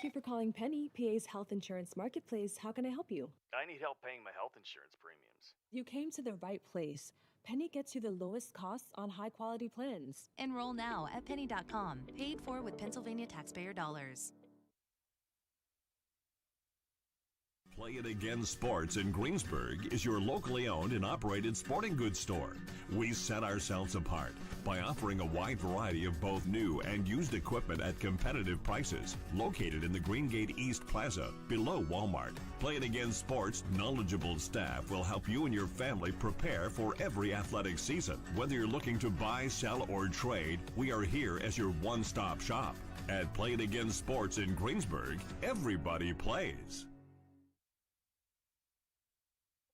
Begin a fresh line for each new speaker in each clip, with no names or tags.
Thank you for calling Penny, PA's health insurance marketplace. How can I help you?
I need help paying my health insurance premiums.
You came to the right place. Penny gets you the lowest costs on high-quality plans.
Enroll now at penny.com, paid for with Pennsylvania taxpayer dollars.
Play It Again Sports in Greensburg is your locally owned and operated sporting goods store. We set ourselves apart by offering a wide variety of both new and used equipment at competitive prices, located in the Greengate East Plaza, below Walmart. Play It Again Sports' knowledgeable staff will help you and your family prepare for every athletic season. Whether you're looking to buy, sell, or trade, we are here as your one-stop shop. At Play It Again Sports in Greensburg, everybody plays.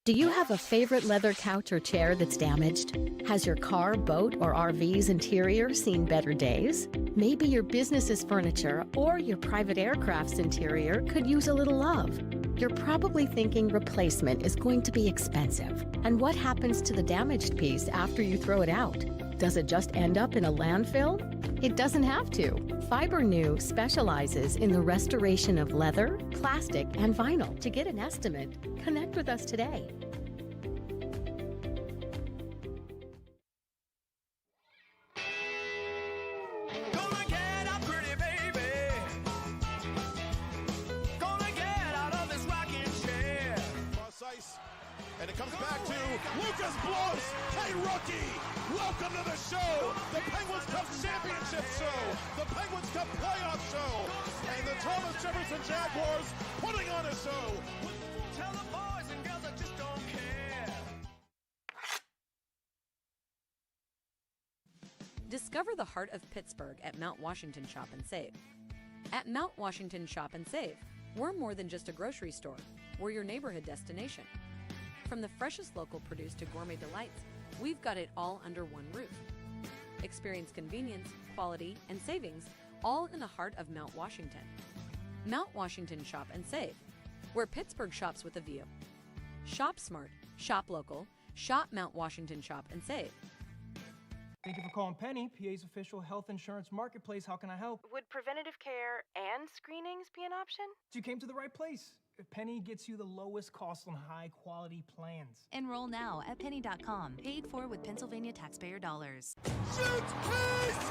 Do you have a favorite leather couch or chair that's damaged? Has your car, boat, or RV's interior seen better days? Maybe your business's furniture or your private aircraft's interior could use a little love. You're probably thinking replacement is going to be expensive. And what happens to the damaged piece after you throw it out? Does it just end up in a landfill? It doesn't have to. FiberNew specializes in the restoration of leather, plastic, and vinyl. To get an estimate, connect with us today.
And it comes back to Lucas Blows. Hey, rookie, welcome to the show, the Penguins Cup Championship show, the Penguins Cup Playoff show, and the Thomas Jefferson Jaguars putting on a show. Tell the boys and girls I just don't care.
Discover the heart of Pittsburgh at Mount Washington Shop and Save. At Mount Washington Shop and Save, we're more than just a grocery store. We're your neighborhood destination. From the freshest local produce to gourmet delights, we've got it all under one roof. Experience convenience, quality, and savings, all in the heart of Mount Washington. Mount Washington Shop and Save, where Pittsburgh shops with a view. Shop smart, shop local, shop Mount Washington Shop and Save.
Thank you for calling Penny, PA's official health insurance marketplace. How can I help?
Would preventative care and screenings be an option?
You came to the right place. Penny gets you the lowest cost on high-quality plans.
Enroll now at penny.com, paid for with Pennsylvania taxpayer dollars.
Shoot, please,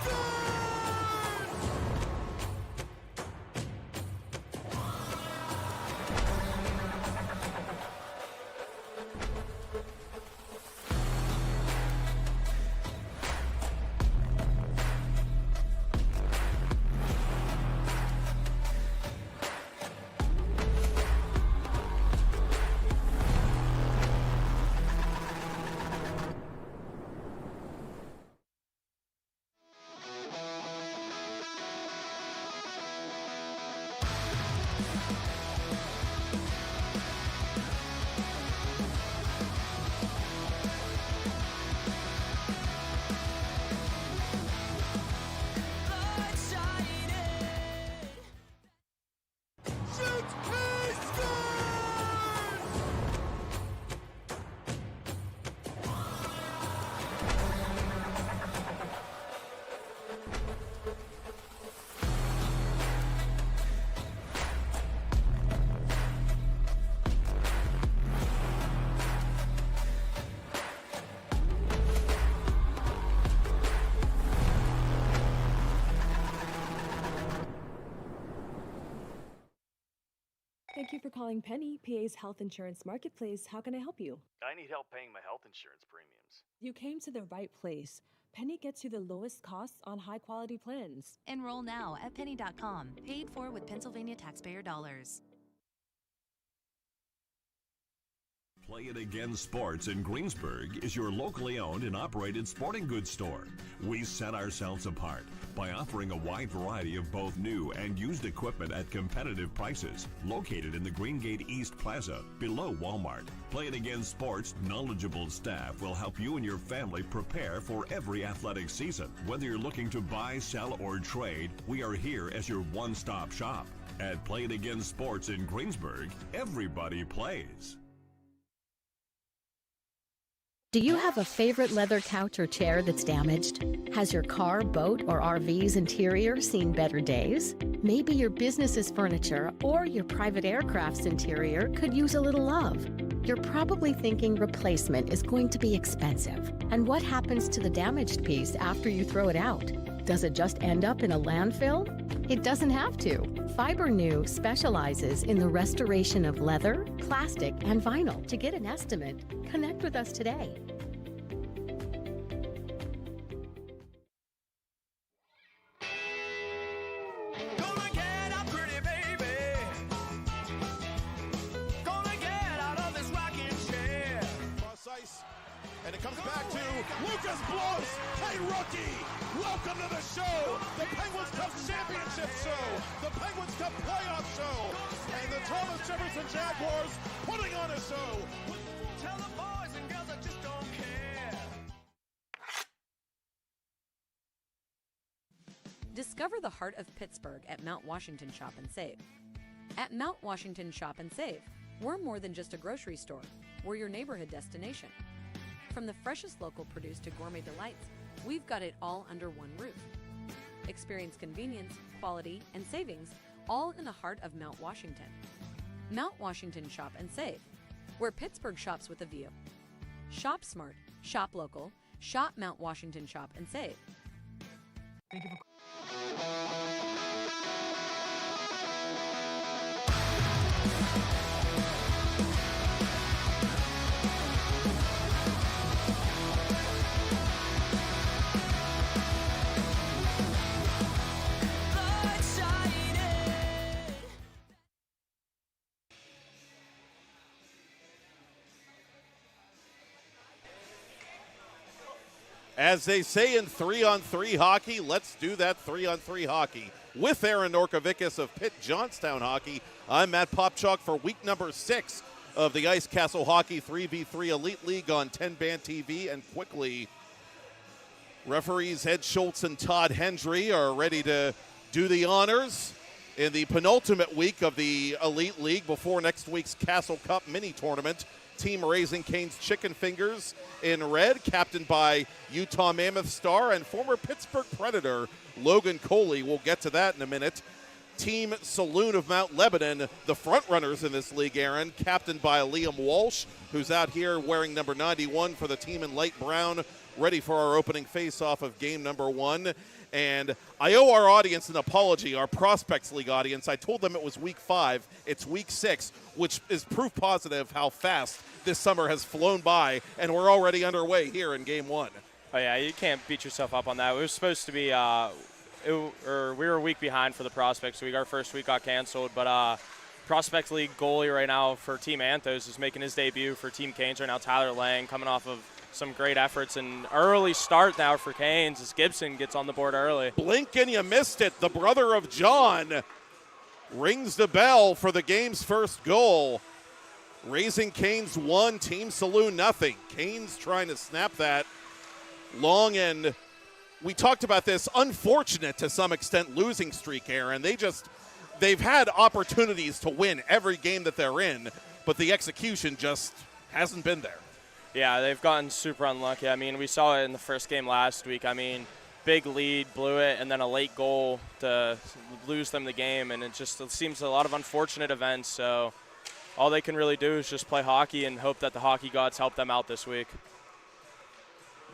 Thank you for calling Penny, PA's health insurance marketplace. How can I help you?
I need help paying my health insurance premiums.
You came to the right place. Penny gets you the lowest costs on high-quality plans.
Enroll now at penny.com, paid for with Pennsylvania taxpayer dollars.
Play It Again Sports in Greensburg is your locally owned and operated sporting goods store. We set ourselves apart by offering a wide variety of both new and used equipment at competitive prices, located in the Greengate East Plaza, below Walmart. Play It Again Sports' knowledgeable staff will help you and your family prepare for every athletic season. Whether you're looking to buy, sell, or trade, we are here as your one-stop shop. At Play It Again Sports in Greensburg, everybody plays.
Do you have a favorite leather couch or chair that's damaged? Has your car, boat, or RV's interior seen better days? Maybe your business's furniture or your private aircraft's interior could use a little love. You're probably thinking replacement is going to be expensive. And what happens to the damaged piece after you throw it out? Does it just end up in a landfill? It doesn't have to. FiberNew specializes in the restoration of leather, plastic, and vinyl. To get an estimate, connect with us today.
Gonna get out, pretty baby. Gonna get out of this rocking chair.
Cross ice, and it comes back to Lucas blows. Hey, rookie, welcome to the show, the Penguins Cup Championship show, the Penguins Cup playoff show, and the Thomas Jefferson Jaguars putting on a show.
Tell the boys and girls I just don't care.
Discover the heart of Pittsburgh at Mount Washington Shop and Save. At Mount Washington Shop and Save, we're more than just a grocery store. We're your neighborhood destination. From the freshest local produce to gourmet delights, we've got it all under one roof. Experience convenience, quality, and savings, all in the heart of Mount Washington. Mount Washington Shop and Save, where Pittsburgh shops with a view. Shop smart, shop local, shop Mount Washington Shop and Save.
Thank you for
As they say in 3-on-3 hockey, let's do that 3-on-3 hockey. With Aaron Norkovicus of Pitt Johnstown Hockey, I'm Matt Popchalk for week number 6 of the Ice Castle Hockey 3v3 Elite League on 10-Band TV. And quickly, referees Ed Schultz and Todd Hendry are ready to do the honors in the penultimate week of the Elite League before next week's Castle Cup mini tournament. Team Raising Cane's Chicken Fingers in red, captained by Utah Mammoth star and former Pittsburgh Predator Logan Cooley. We'll get to that in a minute. Team Saloon of Mount Lebanon, the frontrunners in this league, Aaron, captained by Liam Walsh, who's out here wearing number 91 for the team in light brown, ready for our opening face-off of game number 1. And I owe our audience an apology, our Prospects League audience. I told them it was week 5. It's week 6, which is proof positive how fast this summer has flown by, and we're already underway here in game 1.
Oh, yeah, you can't beat yourself up on that. It was supposed to be we were a week behind for the Prospects League. Our first week got canceled, but Prospects League goalie right now for Team Anthos is making his debut for Team Canes right now. Tyler Lang coming off of some great efforts, and early start now for Canes as Gibson gets on the board early.
Blink and you missed it. The brother of John rings the bell for the game's first goal. Raising Canes 1, Team Saloon nothing. Canes trying to snap that long, and we talked about this unfortunate to some extent losing streak, Aaron. They've had opportunities to win every game that they're in, but the execution just hasn't been there.
Yeah, they've gotten super unlucky. I mean, we saw it in the first game last week. I mean, big lead, blew it, and then a late goal to lose them the game, and it seems a lot of unfortunate events. So all they can really do is just play hockey and hope that the hockey gods help them out this week.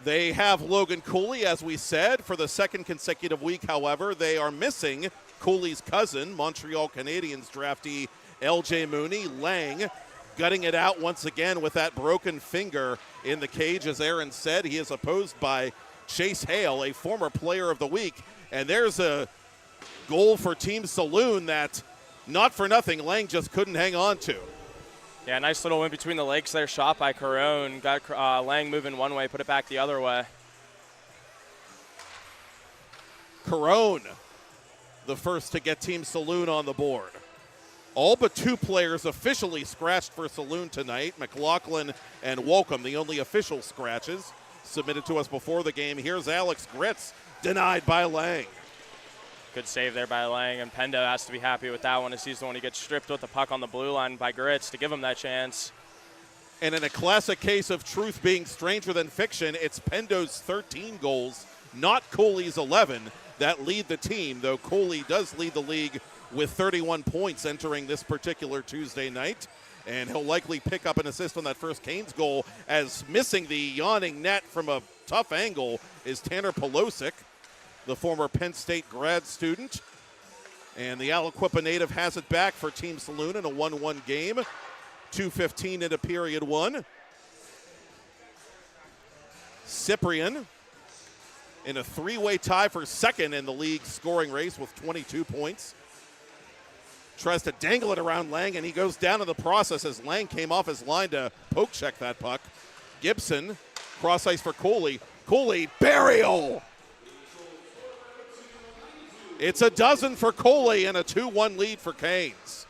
They have Logan Cooley, as we said, for the second consecutive week. However, they are missing Cooley's cousin, Montreal Canadiens draftee LJ Mooney. Lang gutting it out once again with that broken finger in the cage. As Aaron said, he is opposed by Chase Hale, a former player of the week. And there's a goal for Team Saloon that, not for nothing, Lang just couldn't hang on to.
Yeah, nice little win between the legs there, shot by Caron. Got Lang moving one way, put it back the other way.
Caron, the first to get Team Saloon on the board. All but 2 players officially scratched for Saloon tonight. McLaughlin and Wolcombe, the only official scratches submitted to us before the game. Here's Alex Gritz, denied by Lang.
Good save there by Lang, and Pendo has to be happy with that one as he's the one who gets stripped with the puck on the blue line by Gritz to give him that chance.
And in a classic case of truth being stranger than fiction, it's Pendo's 13 goals, not Cooley's 11, that lead the team, though Cooley does lead the league with 31 points entering this particular Tuesday night. And he'll likely pick up an assist on that first Canes goal, as missing the yawning net from a tough angle is Tanner Pelosic, the former Penn State grad student. And the Aliquippa native has it back for Team Saloon in a 1-1 game. 2:15 into period one. Cyprian in a three-way tie for second in the league scoring race with 22 points. Tries to dangle it around Lang, and he goes down in the process as Lang came off his line to poke check that puck. Gibson, cross ice for Cooley. Cooley, burial! It's a dozen for Cooley and a 2-1 lead for Canes.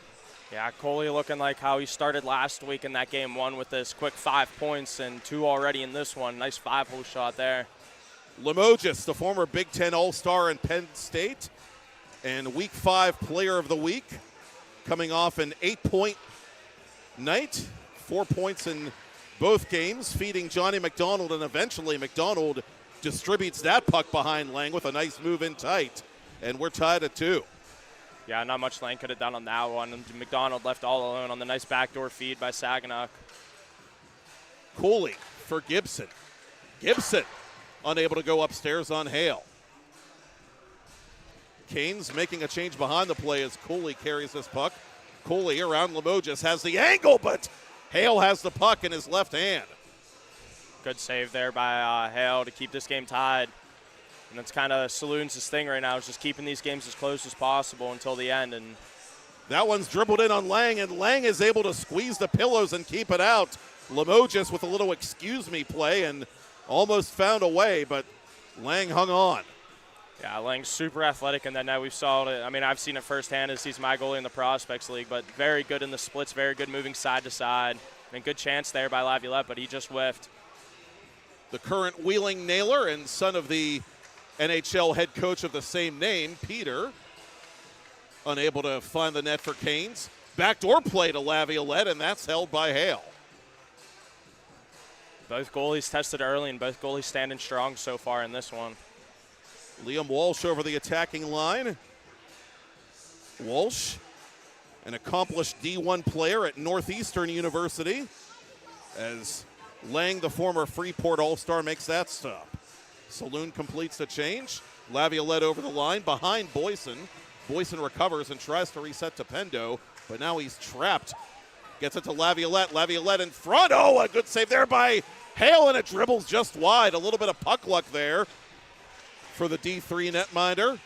Yeah, Cooley looking like how he started last week in that game one with this quick 5 points and 2 already in this one. Nice 5-hole shot there.
Limoges, the former Big Ten All-Star in Penn State, and Week 5 Player of the Week, coming off an 8-point night, 4 points in both games, feeding Johnny McDonald, and eventually McDonald distributes that puck behind Lang with a nice move in tight, and we're tied at 2.
Yeah, not much Lang could have done on that one. And McDonald left all alone on the nice backdoor feed by Saginaw.
Cooley for Gibson. Gibson unable to go upstairs on Hale. Canes making a change behind the play as Cooley carries this puck. Cooley around Limoges has the angle, but Hale has the puck in his left hand.
Good save there by Hale to keep this game tied. And that's kind of Saloon's thing right now, is just keeping these games as close as possible until the end. And
that one's dribbled in on Lang, and Lang is able to squeeze the pillows and keep it out. Limoges with a little excuse me play and almost found a way, but Lang hung on.
Yeah, Lang's super athletic in that net. We've saw it. I mean, I've seen it firsthand as he's my goalie in the Prospects League, but very good in the splits, very good moving side to side. And good chance there by Laviolette, but he just whiffed.
The current Wheeling nailer and son of the NHL head coach of the same name, Peter, unable to find the net for Canes. Backdoor play to Laviolette, and that's held by Hale.
Both goalies tested early, and both goalies standing strong so far in this one.
Liam Walsh over the attacking line. Walsh, an accomplished D1 player at Northeastern University, as Lang, the former Freeport All-Star, makes that stop. Saloon completes the change. Laviolette over the line behind Boyson. Boyson recovers and tries to reset to Pendo, but now he's trapped. Gets it to Laviolette. Laviolette in front. Oh, a good save there by Hale, and it dribbles just wide. A little bit of puck luck there for the D3 netminder.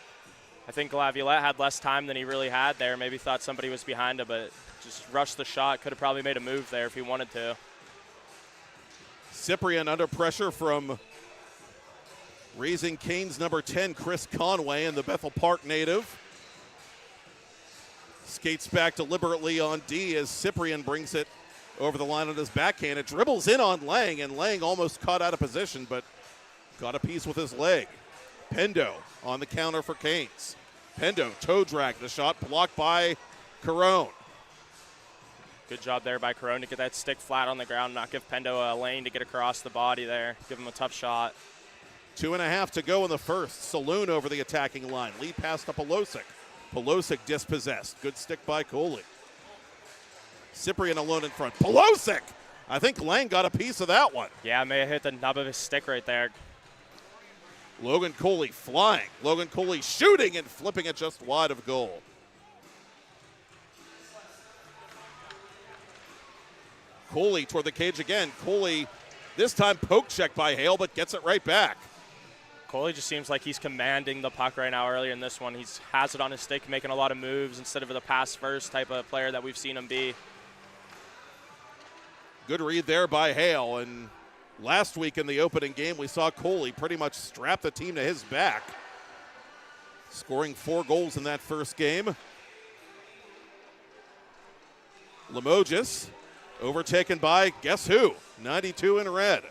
I think Laviolette had less time than he really had there. Maybe thought somebody was behind him, but just rushed the shot. Could have probably made a move there if he wanted to.
Cyprian under pressure from Raising Canes number 10, Chris Conway, and the Bethel Park native. Skates back deliberately on D as Cyprian brings it over the line on his backhand. It dribbles in on Lang, and Lang almost caught out of position, but got a piece with his leg. Pendo on the counter for Canes. Pendo toe drag, the shot blocked by Carone.
Good job there by Carone to get that stick flat on the ground, not give Pendo a lane to get across the body there. Give him a tough shot.
2.5 to go in the first. Saloon over the attacking line. Lead pass to Pelosic. Pelosic dispossessed. Good stick by Cooley. Cyprian alone in front. Pelosic! I think Lang got a piece of that one.
Yeah, may have hit the nub of his stick right there.
Logan Cooley flying. Logan Cooley shooting and flipping it just wide of goal. Cooley toward the cage again. Cooley this time poke check by Hale, but gets it right back.
Cooley just seems like he's commanding the puck right now. Earlier in this one, he has it on his stick, making a lot of moves instead of the pass first type of player that we've seen him be.
Good read there by Hale, and last week in the opening game, we saw Cooley pretty much strap the team to his back, scoring 4 goals in that first game. Limoges overtaken by, guess who? 92 in red.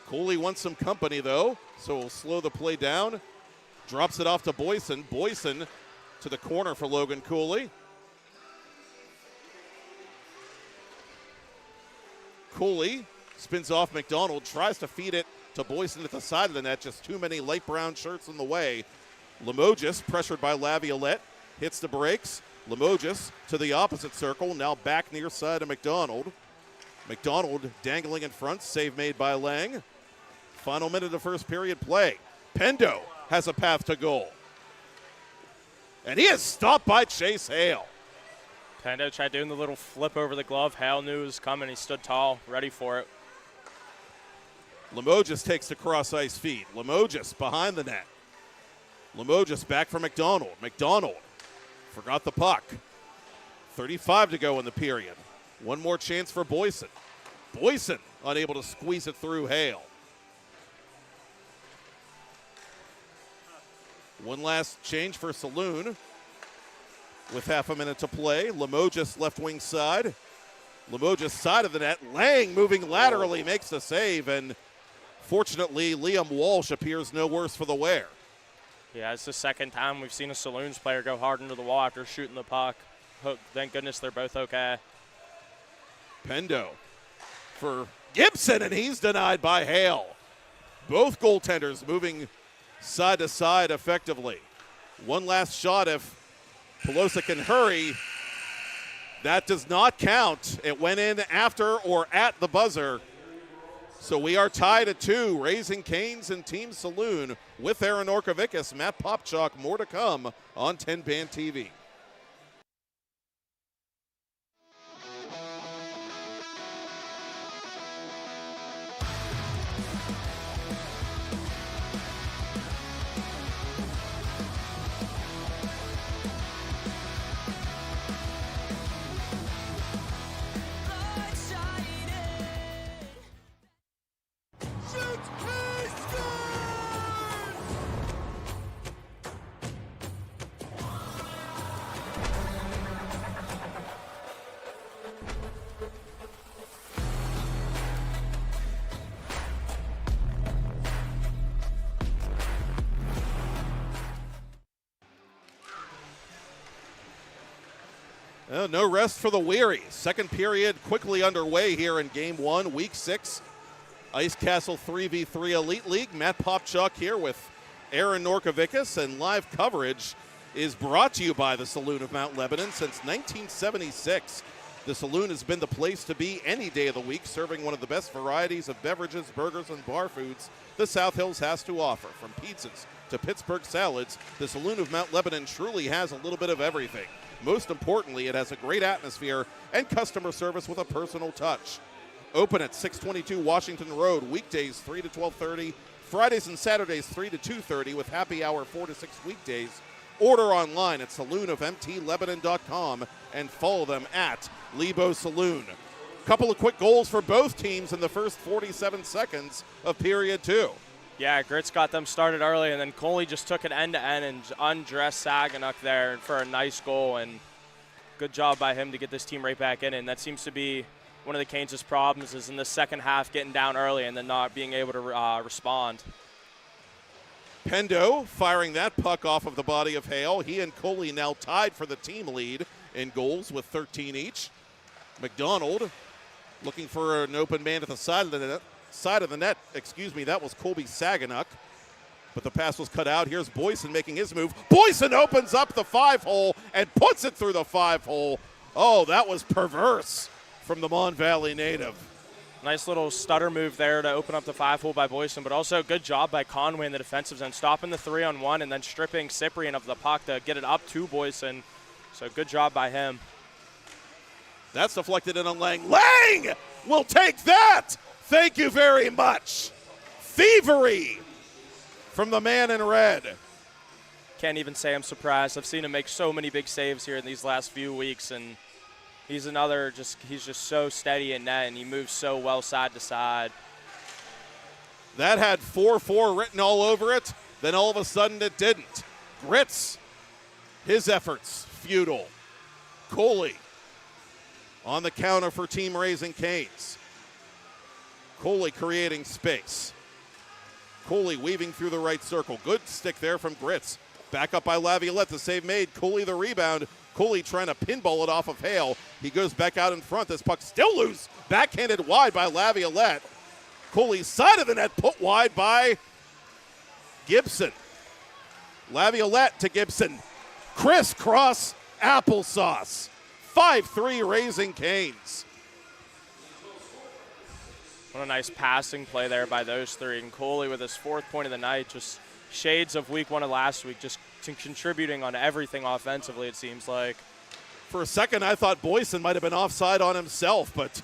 Cooley wants some company, though, so we'll slow the play down. Drops it off to Boyson. Boyson to the corner for Logan Cooley. Cooley spins off McDonald, tries to feed it to Boyson at the side of the net. Just too many light brown shirts in the way. Limoges, pressured by Laviolette, hits the brakes. Limoges to the opposite circle, now back near side of McDonald. McDonald dangling in front, save made by Lang. Final minute of first period play. Pendo has a path to goal. And he is stopped by Chase Hale.
Pendo tried doing the little flip over the glove. Hale knew it was coming. He stood tall, ready for it.
Limoges takes the cross-ice feed. Limoges behind the net. Limoges back for McDonald. McDonald forgot the puck. 35 to go in the period. One more chance for Boyson. Boyson unable to squeeze it through Hale. One last change for Saloon with half a minute to play. Limoges left wing side. Limoges side of the net. Lang moving laterally makes the save, and fortunately Liam Walsh appears no worse for the wear.
Yeah, it's the second time we've seen a Saloons player go hard into the wall after shooting the puck. Thank goodness they're both okay.
Pendo for Gibson, and he's denied by Hale. Both goaltenders moving side to side effectively. One last shot if Pelosi can hurry. That does not count. It went in after or at the buzzer. So we are tied at 2. Raising Canes and Team Saloon with Aaron Orkovikas, Matt Popchak. More to come on 10 Band TV. No rest for the weary. Second period quickly underway here in Game 1, Week 6. Ice Castle 3v3 Elite League. Matt Popchak here with Aaron Norkovicus, and live coverage is brought to you by the Saloon of Mount Lebanon. Since 1976, the Saloon has been the place to be any day of the week, serving one of the best varieties of beverages, burgers, and bar foods the South Hills has to offer. From pizzas to Pittsburgh salads, the Saloon of Mount Lebanon truly has a little bit of everything. Most importantly, it has a great atmosphere and customer service with a personal touch. Open at 622 Washington Road, weekdays 3 to 12:30, Fridays and Saturdays 3 to 2:30, with happy hour 4 to 6 weekdays. Order online at saloonofmtlebanon.com and follow them at Lebo Saloon. Couple of quick goals for both teams in the first 47 seconds of period 2.
Yeah, Grits got them started early, and then Cooley just took it end-to-end and undressed Saginaw there for a nice goal, and good job by him to get this team right back in. And that seems to be one of the Canes' problems, is in the second half getting down early and then not being able to respond.
Pendo firing that puck off of the body of Hale. He and Cooley now tied for the team lead in goals with 13 each. McDonald looking for an open man at the side of the net. That was Colby Saginaw, but the pass was cut out. Here's Boyson making his move. Boyson opens up the 5-hole and puts it through the 5-hole. Oh, that was perverse from the Mon Valley native.
Nice little stutter move there to open up the 5-hole by Boyson, but also good job by Conway in the defensive zone, stopping the 3-on-1 and then stripping Cyprian of the puck to get it up to Boyson. So good job by him.
That's deflected in on Lang. Lang will take that! Thank you very much. Thievery from the man in red.
Can't even say I'm surprised. I've seen him make so many big saves here in these last few weeks, and he's just so steady in net, and he moves so well side to side.
That had 4-4 written all over it. Then all of a sudden it didn't. Grits, his efforts futile. Cooley on the counter for Team Raising Canes. Cooley creating space. Cooley weaving through the right circle. Good stick there from Grits. Back up by Laviolette, the save made. Cooley the rebound. Cooley trying to pinball it off of Hale. He goes back out in front. This puck still loose. Backhanded wide by Laviolette. Cooley's side of the net put wide by Gibson. Laviolette to Gibson. Crisscross applesauce. 5-3 Raising Canes.
What a nice passing play there by those three. And Cooley with his 4th point of the night, just shades of week 1 of last week, just contributing on everything offensively, it seems like.
For a second, I thought Boyson might have been offside on himself, but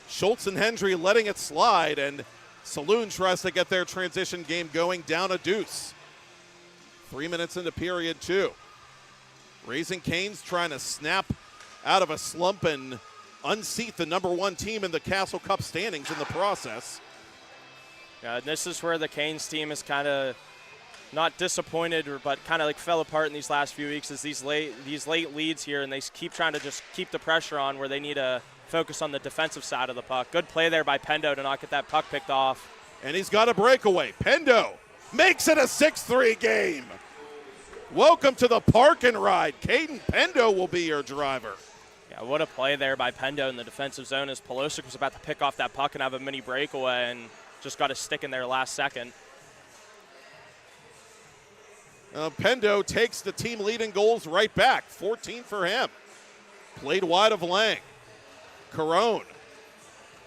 Schultz and Hendry letting it slide, and Saloon tries to get their transition game going down a deuce. 3 minutes into period 2. Raising Canes trying to snap out of a slump and unseat the number 1 team in the Castle Cup standings in the process.
Yeah, and this is where the Canes team is kind of not disappointed, but kind of like fell apart in these last few weeks, is these late leads here, and they keep trying to just keep the pressure on where they need to focus on the defensive side of the puck. Good play there by Pendo to not get that puck picked off.
And he's got a breakaway. Pendo makes it a 6-3 game. Welcome to the park and ride. Caden Pendo will be your driver.
Yeah, what a play there by Pendo in the defensive zone as Pelosic was about to pick off that puck and have a mini breakaway and just got a stick in there last second.
Pendo takes the team lead in goals right back. 14 for him. Played wide of Lang. Carone,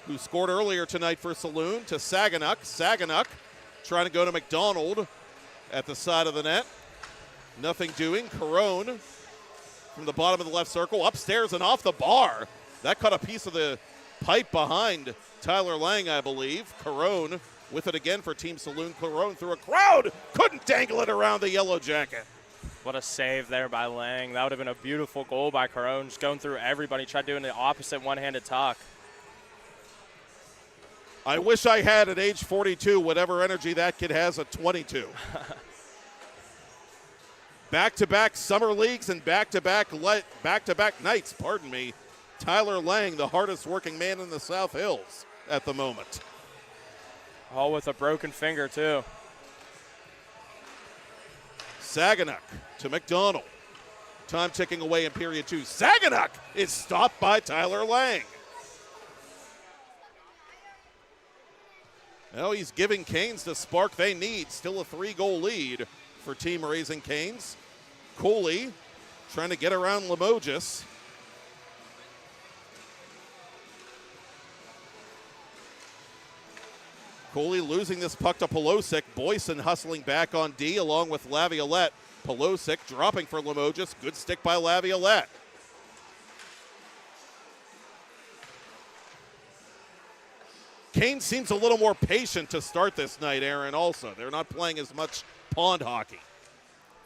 who scored earlier tonight for Saloon, to Saganuk. Saganuk trying to go to McDonald at the side of the net. Nothing doing. Carone from the bottom of the left circle, upstairs and off the bar. That cut a piece of the pipe behind Tyler Lang, I believe. Carone with it again for Team Saloon. Carone through a crowd. Couldn't dangle it around the Yellow Jacket.
What a save there by Lang. That would have been a beautiful goal by Carone, just going through everybody, tried doing the opposite one-handed tuck.
I wish I had at age 42 whatever energy that kid has at 22. Back-to-back summer leagues and back-to-back nights, Tyler Lang, the hardest working man in the South Hills at the moment.
All with a broken finger, too.
Saganuk to McDonald. Time ticking away in period 2. Saganuk is stopped by Tyler Lang. Now he's giving Canes the spark they need. Still a 3-goal lead for Team Raising Canes. Cooley trying to get around Limoges. Cooley losing this puck to Pelosic. Boyson hustling back on D along with Laviolette. Pelosic dropping for Limoges. Good stick by Laviolette. Kane seems a little more patient to start this night, Aaron, also. They're not playing as much pond hockey.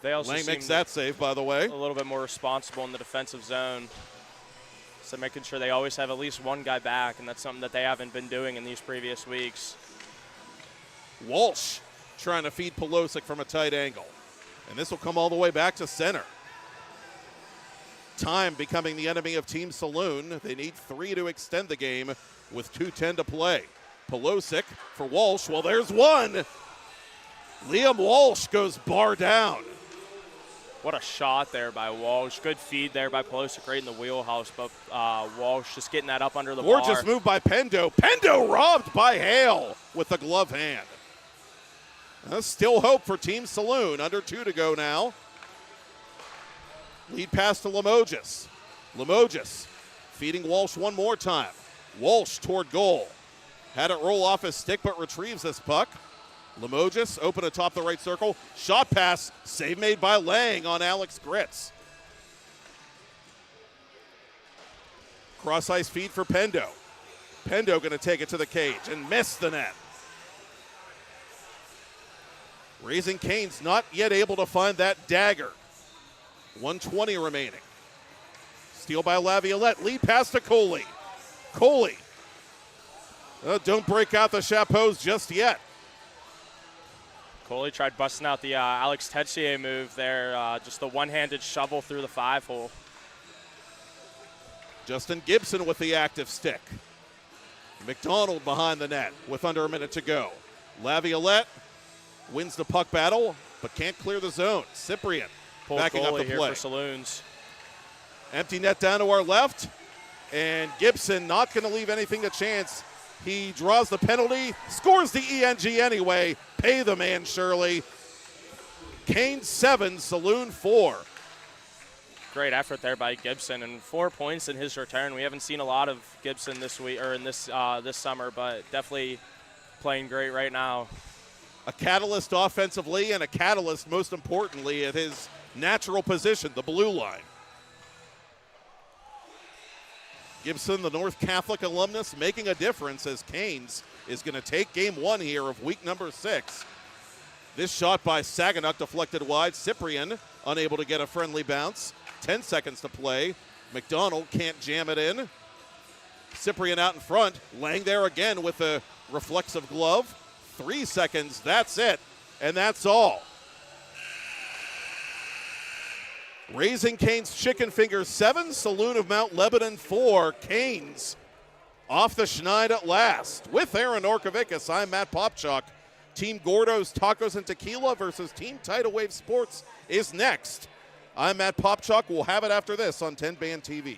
They also
Lang makes that save, by the way.
A little bit more responsible in the defensive zone. So making sure they always have at least one guy back, and that's something that they haven't been doing in these previous weeks.
Walsh trying to feed Pelosic from a tight angle. And this will come all the way back to center. Time becoming the enemy of Team Saloon. They need 3 to extend the game with 2:10 to play. Pelosic for Walsh. Well, there's one. Liam Walsh goes bar down.
What a shot there by Walsh. Good feed there by Pelosic right in the wheelhouse, but Walsh just getting that up under the bar.
Gorgeous move by Pendo. Pendo robbed by Hale with the glove hand. Still hope for Team Saloon. Under 2 to go now. Lead pass to Limoges. Limoges feeding Walsh one more time. Walsh toward goal. Had it roll off his stick, but retrieves this puck. Limoges open atop the right circle. Shot pass. Save made by Lang on Alex Gritz. Cross ice feed for Pendo. Pendo going to take it to the cage and miss the net. Raising Canes not yet able to find that dagger. 1:20 remaining. Steal by Laviolette. Lead pass to Cooley. Cooley. Don't break out the chapeaus just yet.
Cooley tried busting out the Alex Tetsier move there. Just the one-handed shovel through the 5-hole.
Justin Gibson with the active stick. McDonald behind the net with under a minute to go. Laviolette wins the puck battle, but can't clear the zone. Cyprian backing up the play.
Here for Saloons.
Empty net down to our left. And Gibson not going to leave anything to chance. He draws the penalty, scores the ENG anyway. Pay the man, Shirley. Kane 7, Saloon 4.
Great effort there by Gibson, and 4 points in his return. We haven't seen a lot of Gibson this week or in this summer, but definitely playing great right now.
A catalyst offensively and a catalyst, most importantly, at his natural position, the blue line. Gibson, the North Catholic alumnus, making a difference as Canes is going to take game 1 here of week number 6. This shot by Saganuk deflected wide. Cyprian unable to get a friendly bounce. 10 seconds to play. McDonald can't jam it in. Cyprian out in front. Lang there again with a reflexive glove. 3 seconds, that's it. And that's all. Raising Cane's chicken fingers 7, Saloon of Mount Lebanon 4. Canes off the schneid at last. With Aaron Orkovicus, I'm Matt Popchuk. Team Gordo's Tacos and Tequila versus Team Tidal Wave Sports is next. I'm Matt Popchuk. We'll have it after this on 10 Band TV.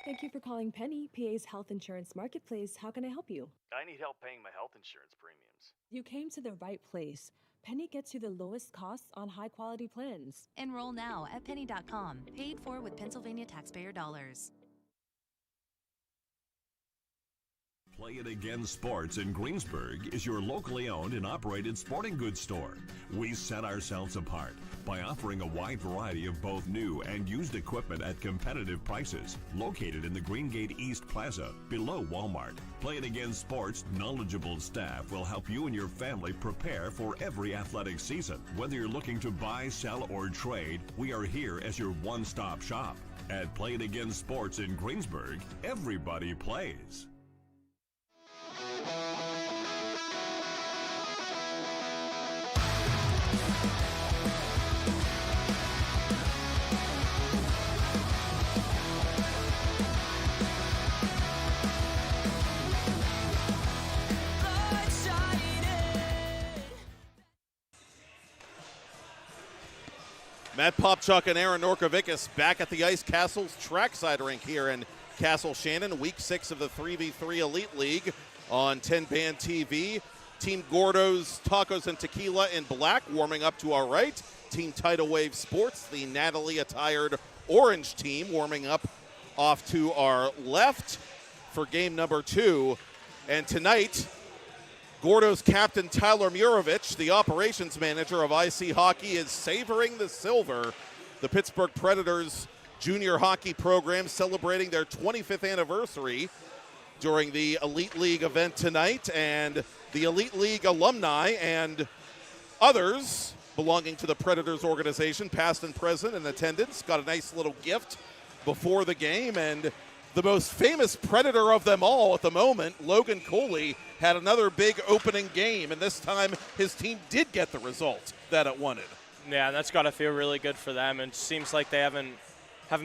Thank you for calling Penny, PA's health insurance marketplace. How can I help you?
I need help paying my health insurance premiums.
You came to the right place. Penny gets you the lowest costs on high-quality plans.
Enroll now at penny.com. Paid for with Pennsylvania taxpayer dollars.
Play It Again Sports in Greensburg is your locally owned and operated sporting goods store. We set ourselves apart by offering a wide variety of both new and used equipment at competitive prices. Located in the Greengate East Plaza, below Walmart, Play It Again Sports' knowledgeable staff will help you and your family prepare for every athletic season. Whether you're looking to buy, sell, or trade, we are here as your one-stop shop. At Play It Again Sports in Greensburg, everybody plays.
Matt Popchuk and Aaron Norkovicus back at the Ice Castles trackside rink here in Castle Shannon, week 6 of the 3v3 Elite League on 10 Band TV. Team Gordo's Tacos and Tequila in black warming up to our right. Team Tidal Wave Sports, the Natalie-attired orange team, warming up off to our left for game number 2. And tonight, Gordo's captain Tyler Murovich, the operations manager of IC Hockey, is savoring the silver. The Pittsburgh Predators junior hockey program celebrating their 25th anniversary during the Elite League event tonight, and the Elite League alumni and others belonging to the Predators organization, past and present, in attendance, got a nice little gift before the game. And the most famous Predator of them all at the moment, Logan Cooley, had another big opening game, and this time his team did get the result that it wanted.
Yeah, that's got to feel really good for them. And it seems like they haven't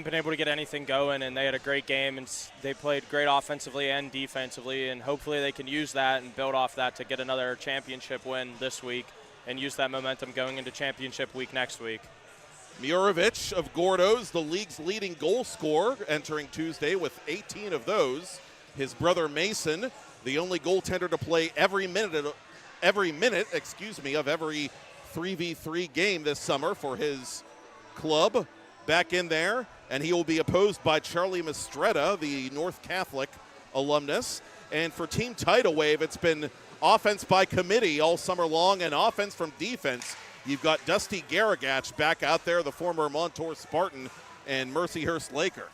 been able to get anything going, and they had a great game, and they played great offensively and defensively, and hopefully they can use that and build off that to get another championship win this week and use that momentum going into championship week next week.
Murovich of Gordo's, the league's leading goal scorer, entering Tuesday with 18 of those. His brother Mason, the only goaltender to play every minute of every 3v3 game this summer for his club, back in there. And he will be opposed by Charlie Mistretta, the North Catholic alumnus. And for Team Tidal Wave, it's been offense by committee all summer long and offense from defense. You've got Dusty Garagach back out there, the former Montour Spartan and Mercyhurst Laker.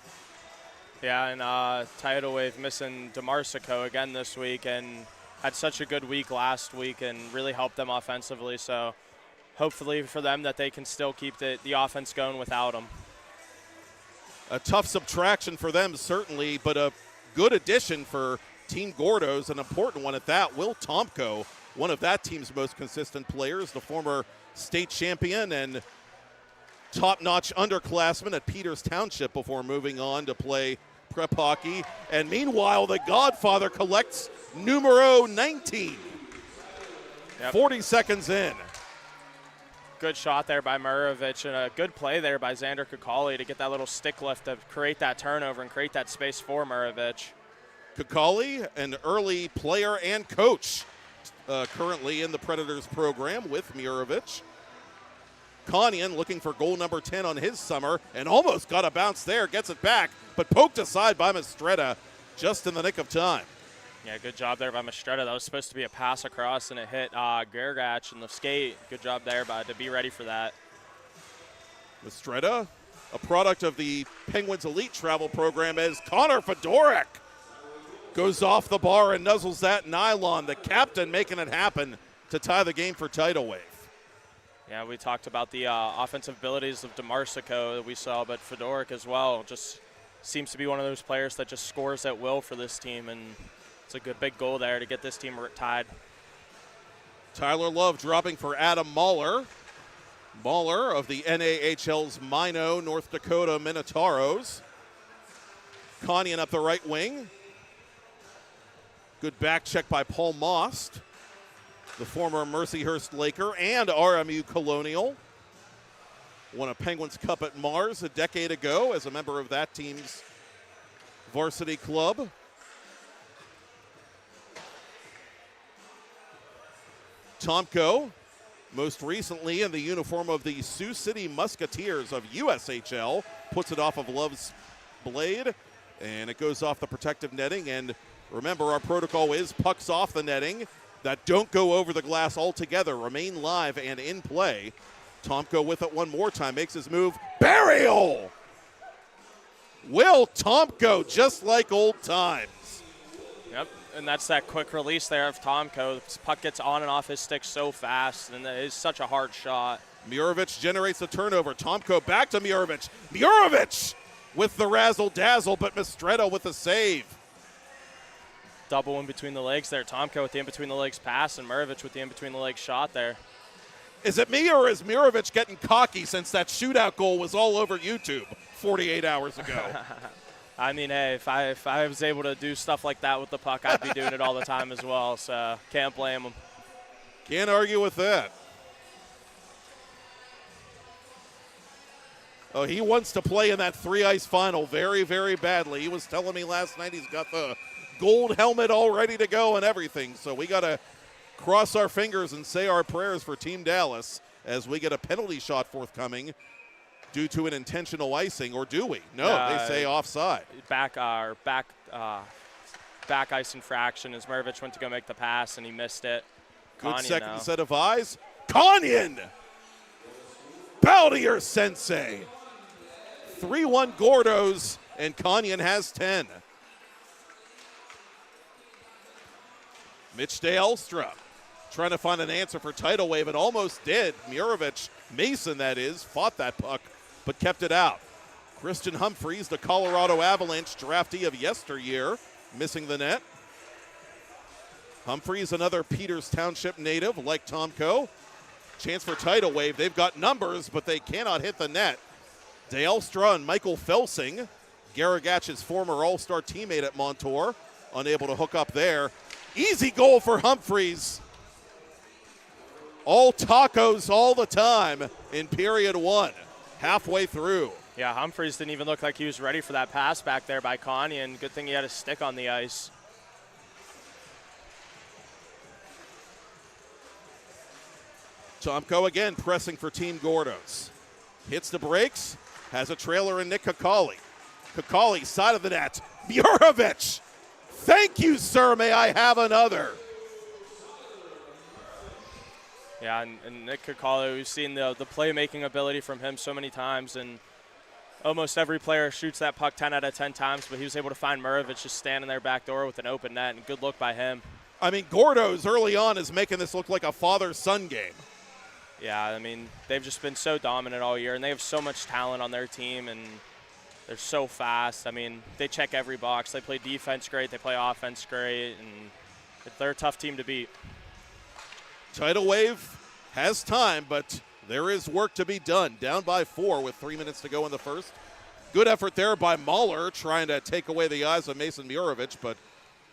Yeah, and Tidal Wave missing DeMarsico again this week and had such a good week last week and really helped them offensively. So hopefully for them that they can still keep the offense going without them.
A tough subtraction for them, certainly, but a good addition for Team Gordo's, an important one at that. Will Tomko, one of that team's most consistent players, the former state champion and top-notch underclassman at Peters Township before moving on to play prep hockey. And meanwhile, the Godfather collects numero 19. Yep. 40 seconds in.
Good shot there by Murovich and a good play there by Xander Cooley to get that little stick lift to create that turnover and create that space for Murovich.
Cooley, an early player and coach, currently in the Predators program with Murovich. Konyan looking for goal number 10 on his summer and almost got a bounce there, gets it back, but poked aside by Mistretta just in the nick of time.
Yeah, good job there by Mistretta. That was supposed to be a pass across, and it hit Garagach in the skate. Good job there to be ready for that.
Mistretta, a product of the Penguins Elite Travel Program, as Connor Fedorek goes off the bar and nuzzles that nylon. The captain making it happen to tie the game for Tidal Wave.
Yeah, we talked about the offensive abilities of DeMarsico that we saw, but Fedorek as well just seems to be one of those players that just scores at will for this team, and it's a good big goal there to get this team tied.
Tyler Love dropping for Adam Mahler. Mahler of the NAHL's Mino North Dakota Minotauros. Konyan up the right wing. Good back check by Paul Most, the former Mercyhurst Laker and RMU Colonial. Won a Penguins Cup at Mars a decade ago as a member of that team's varsity club. Tomko, most recently in the uniform of the Sioux City Musketeers of USHL, puts it off of Love's blade, and it goes off the protective netting. And remember, our protocol is pucks off the netting that don't go over the glass altogether, remain live and in play. Tomko with it one more time, makes his move. Burial! Will Tomko, just like old times.
Yep, and that's that quick release there of Tomko. This puck gets on and off his stick so fast, and it is such a hard shot.
Murovich generates the turnover. Tomko back to Murovich. Murovich with the razzle-dazzle, but Mistretta with the save.
Double in between the legs there. Tomko with the in-between-the-legs pass, and Murovich with the in-between-the-legs shot there.
Is it me, or is Murovich getting cocky since that shootout goal was all over YouTube 48 hours ago?
I mean, hey, if I was able to do stuff like that with the puck, I'd be doing it all the time as well, so can't blame him.
Can't argue with that. Oh, he wants to play in that three-ice final very, very badly. He was telling me last night he's got the gold helmet all ready to go and everything, so we got to cross our fingers and say our prayers for Team Dallas as we get a penalty shot forthcoming due to an intentional icing, or do we? No, they say offside.
Back ice infraction as Murovich went to go make the pass and he missed it.
Good
Konyan
second
now.
set of eyes. Konyan! Bow to your sensei. 3-1 Gordos, and Konyan has 10. Mitch DeElstra trying to find an answer for Tidal Wave, and almost did. Murovich, Mason that is, fought that puck, but kept it out. Christian Humphreys, the Colorado Avalanche draftee of yesteryear, missing the net. Humphreys, another Peters Township native like Tomko. Chance for Tidal Wave. They've got numbers, but they cannot hit the net. DeElstra and Michael Felsing, Garagach's former all-star teammate at Montour, unable to hook up there. Easy goal for Humphreys. All tacos all the time in period one, halfway through.
Yeah, Humphreys didn't even look like he was ready for that pass back there by Konyan. Good thing he had a stick on the ice.
Tomko again pressing for Team Gordos. Hits the brakes, has a trailer in Nick Cooley. Cooley, side of the net. Murovich! Thank you, sir. May I have another?
Yeah, and Nick Cooley, we've seen the playmaking ability from him so many times, and almost every player shoots that puck 10 out of 10 times, but he was able to find Murovich just standing there back door with an open net, and good look by him.
I mean, Gordo's early on is making this look like a father-son game.
Yeah, I mean, they've just been so dominant all year, and they have so much talent on their team, and they're so fast. I mean, they check every box. They play defense great. They play offense great, and they're a tough team to beat.
Tidal Wave has time, but there is work to be done. Down by 4 with 3 minutes to go in the first. Good effort there by Mahler, trying to take away the eyes of Mason Murovich, but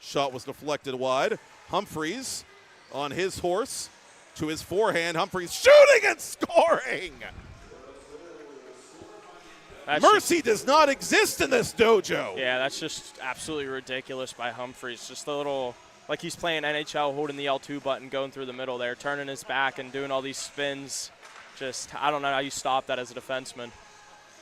shot was deflected wide. Humphreys on his horse to his forehand. Humphreys shooting and scoring. Mercy does not exist in this dojo.
Yeah, that's just absolutely ridiculous by Humphreys. Just a little, like he's playing NHL, holding the L2 button, going through the middle there, turning his back and doing all these spins. Just, I don't know how you stop that as a defenseman.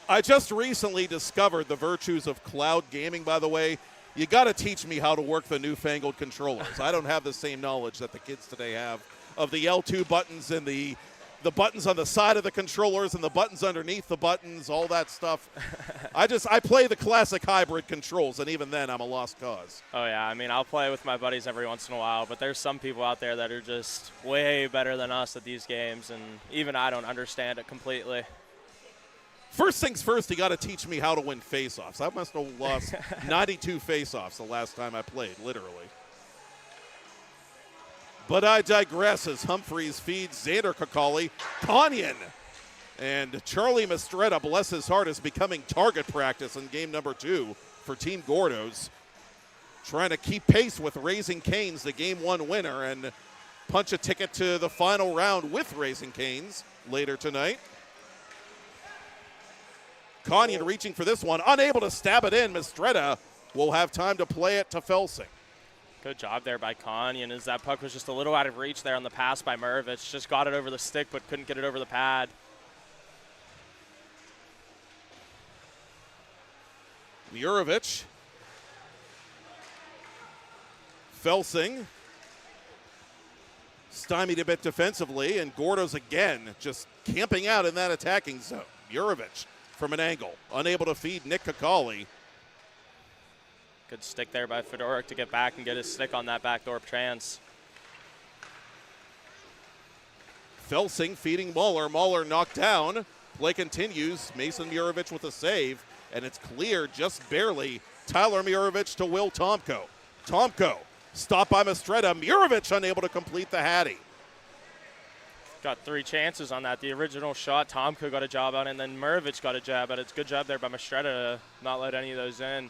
I just recently discovered the virtues of cloud gaming, by the way. You got to teach me how to work the newfangled controllers. I don't have the same knowledge that the kids today have of the L2 buttons and the buttons on the side of the controllers and the buttons underneath the buttons, all that stuff. I play the classic hybrid controls, and even then I'm a lost cause.
Oh, yeah. I mean, I'll play with my buddies every once in a while, but there's some people out there that are just way better than us at these games, and even I don't understand it completely.
First things first, you got to teach me how to win face-offs. I must have lost 92 face-offs the last time I played, literally. But I digress as Humphreys feeds Xander Cooley. Kanyan and Charlie Mistretta, bless his heart, is becoming target practice in game number 2 for Team Gordo's. Trying to keep pace with Raising Cane's, the game 1 winner, and punch a ticket to the final round with Raising Cane's later tonight. Kanyan reaching for this one, unable to stab it in. Mistretta will have time to play it to Felsing.
Good job there by Kanyan, as that puck was just a little out of reach there on the pass by Murovich. Just got it over the stick, but couldn't get it over the pad.
Murovich. Felsing. Stymied a bit defensively, and Gordo's again just camping out in that attacking zone. Murovich from an angle, unable to feed Nick Cooley.
Good stick there by Fedorek to get back and get his stick on that backdoor chance.
Felsing feeding Mahler. Mahler knocked down. Play continues. Mason Murovich with a save, and it's clear just barely. Tyler Murovich to Will Tomko. Tomko stopped by Mistretta. Murovich unable to complete the Hattie.
Got 3 chances on that. The original shot, Tomko got a job on it, and then Murovich got a jab at it. It's a good job there by Mistretta to not let any of those in.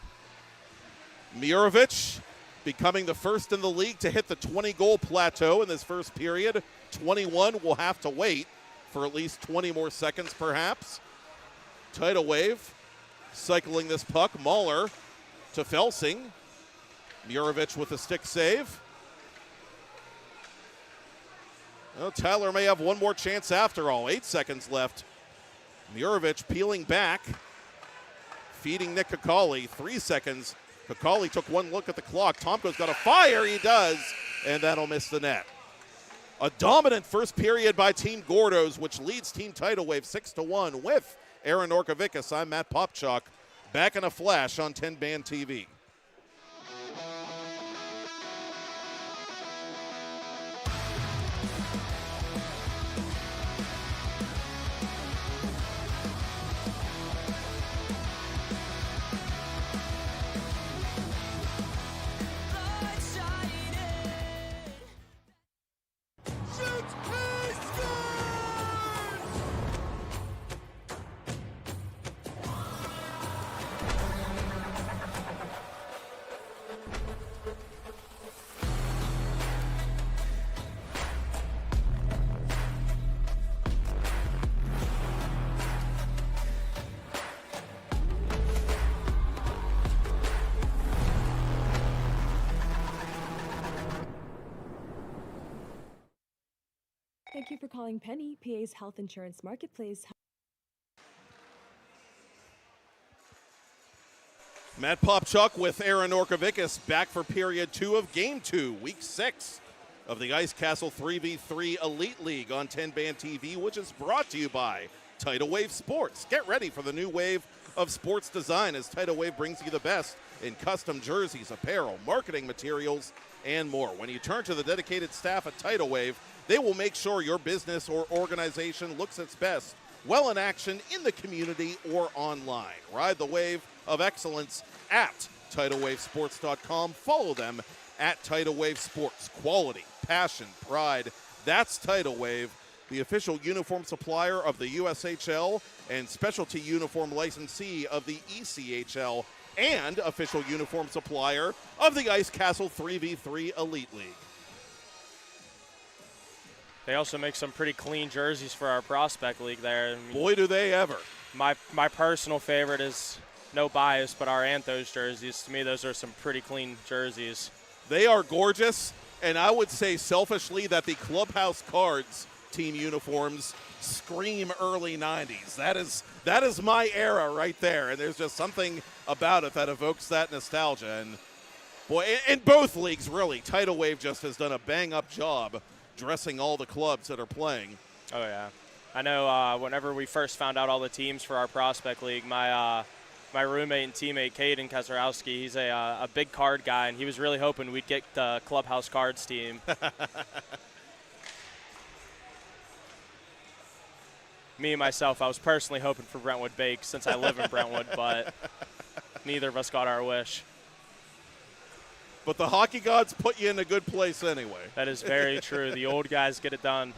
Murovich becoming the first in the league to hit the 20-goal plateau in this first period. 21 will have to wait for at least 20 more seconds, perhaps. Tidal Wave cycling this puck. Mahler to Felsing. Murovich with a stick save. Well, Tyler may have one more chance after all. 8 seconds left. Murovich peeling back, feeding Nick Cooley. 3 seconds. Cooley took one look at the clock. Tomko's got a fire. He does, and that'll miss the net. A dominant first period by Team Gordo's, which leads Team Tidal Wave 6-1 with Aaron Orkovickas. I'm Matt Popchuk. Back in a flash on 10 Band TV.
Thank you for calling Penny, PA's health insurance marketplace.
Matt Popchuk with Aaron Orkovickas back for period 2 of game 2, week 6 of the Ice Castle 3v3 Elite League on 10-Band TV, which is brought to you by Tidal Wave Sports. Get ready for the new wave of sports design as Tidal Wave brings you the best in custom jerseys, apparel, marketing materials, and more. When you turn to the dedicated staff at Tidal Wave, they will make sure your business or organization looks its best, well in action in the community or online. Ride the wave of excellence at TidalWaveSports.com. Follow them at Tidal Wave Sports. Quality, passion, pride. That's Tidal Wave, the official uniform supplier of the USHL and specialty uniform licensee of the ECHL, and official uniform supplier of the Ice Castle 3v3 Elite League.
They also make some pretty clean jerseys for our prospect league there. I mean,
boy, do they ever.
My personal favorite is, no bias, but our Anthos jerseys. To me, those are some pretty clean jerseys.
They are gorgeous, and I would say selfishly that the Clubhouse Cards team uniforms scream early 90s. That is my era right there, and there's just something about it that evokes that nostalgia. And boy, in both leagues, really, Tidal Wave just has done a bang-up job dressing all the clubs that are playing.
Oh, yeah. I know whenever we first found out all the teams for our prospect league, my roommate and teammate, Caden Kezarowski, he's a big card guy, and he was really hoping we'd get the Clubhouse Cards team. Me, myself, I was personally hoping for Brentwood Bake since I live in Brentwood, but neither of us got our wish.
But the hockey gods put you in a good place anyway.
That is very true. The old guys get it done.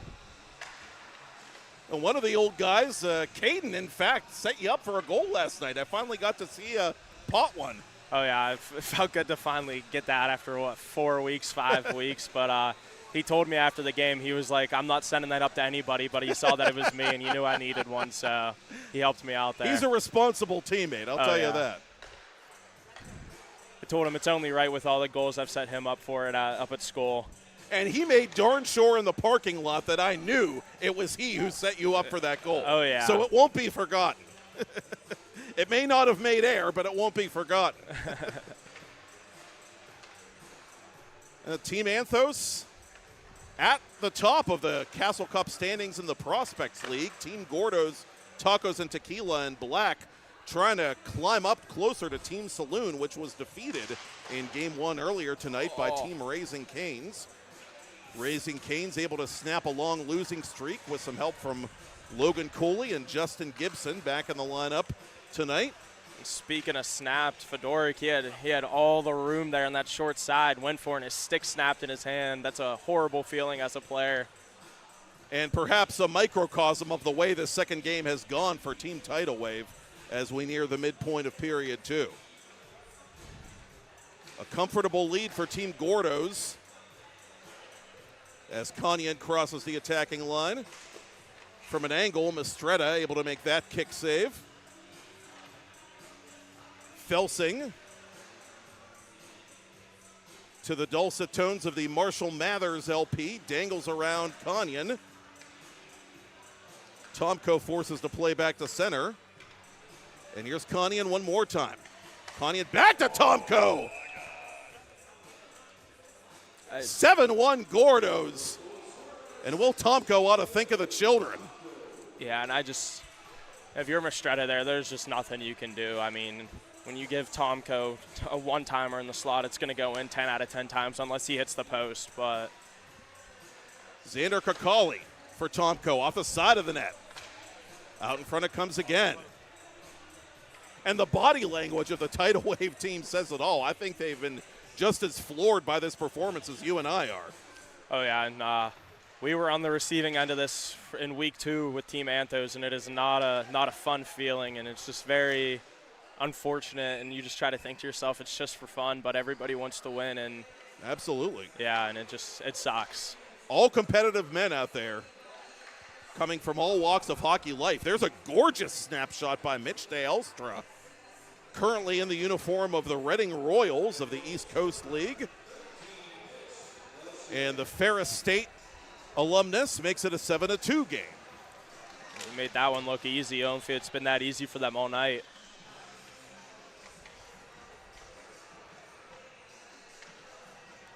And one of the old guys, Caden, in fact, set you up for a goal last night. I finally got to see you pot one.
Oh, yeah. It felt good to finally get that after, 4 weeks, 5 weeks. But he told me after the game, he was like, I'm not sending that up to anybody, but he saw that it was me, and he knew I needed one, so he helped me out there.
He's a responsible teammate, I'll tell you that.
I told him it's only right with all the goals I've set him up for up at school.
And he made darn sure in the parking lot that I knew it was he who set you up for that goal.
Oh, yeah.
So it won't be forgotten. It may not have made air, but it won't be forgotten. Team Anthos at the top of the Castle Cup standings in the Prospects League. Team Gordo's Tacos and Tequila in black trying to climb up closer to Team Saloon, which was defeated in Game 1 earlier tonight by Team Raising Canes. Raising Canes able to snap a long losing streak with some help from Logan Cooley and Justin Gibson back in the lineup tonight.
Speaking of snapped, Fedorek, he had all the room there on that short side, went for it, and his stick snapped in his hand. That's a horrible feeling as a player.
And perhaps a microcosm of the way the second game has gone for Team Tidal Wave as we near the midpoint of period 2. A comfortable lead for Team Gordo's as Kanyan crosses the attacking line. From an angle, Mistretta able to make that kick save. Felsing to the dulcet tones of the Marshall Mathers LP, dangles around Kanyan. Tomko forces the play back to center. And here's Kanyan one more time. Kanyan back to Tomko. 7-1 Gordos. And Will Tomko ought to think of the children.
Yeah, and if you're Mistretta there, there's just nothing you can do. I mean, when you give Tomko a one-timer in the slot, it's going to go in 10 out of 10 times unless he hits the post. But
Xander Kakali for Tomko off the side of the net. Out in front it comes again. And the body language of the Tidal Wave team says it all. I think they've been just as floored by this performance as you and I are.
Oh, yeah, and we were on the receiving end of this in week 2 with Team Anthos, and it is not a fun feeling, and it's just very unfortunate, and you just try to think to yourself it's just for fun, but everybody wants to win. And
absolutely.
Yeah, and it sucks.
All competitive men out there coming from all walks of hockey life. There's a gorgeous snapshot by Mitch DeElstra, currently in the uniform of the Reading Royals of the East Coast League. And the Ferris State alumnus makes it a 7-2 game.
We made that one look easy. I don't feel it's been that easy for them all night.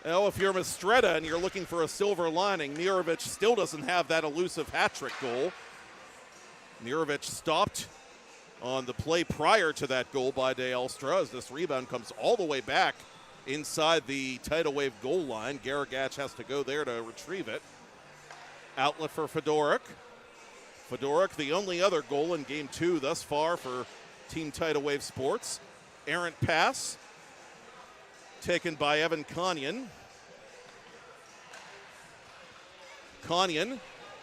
Well, if you're Mistretta and you're looking for a silver lining, Murovich still doesn't have that elusive hat-trick goal. Murovich stopped on the play prior to that goal by De Elstra as this rebound comes all the way back inside the tidal wave goal line. Garagach has to go there to retrieve it. Outlet for Fedorek. Fedorek, the only other goal in Game 2 thus far for Team Tidal Wave Sports. Errant pass taken by Evan Konyan. Konyan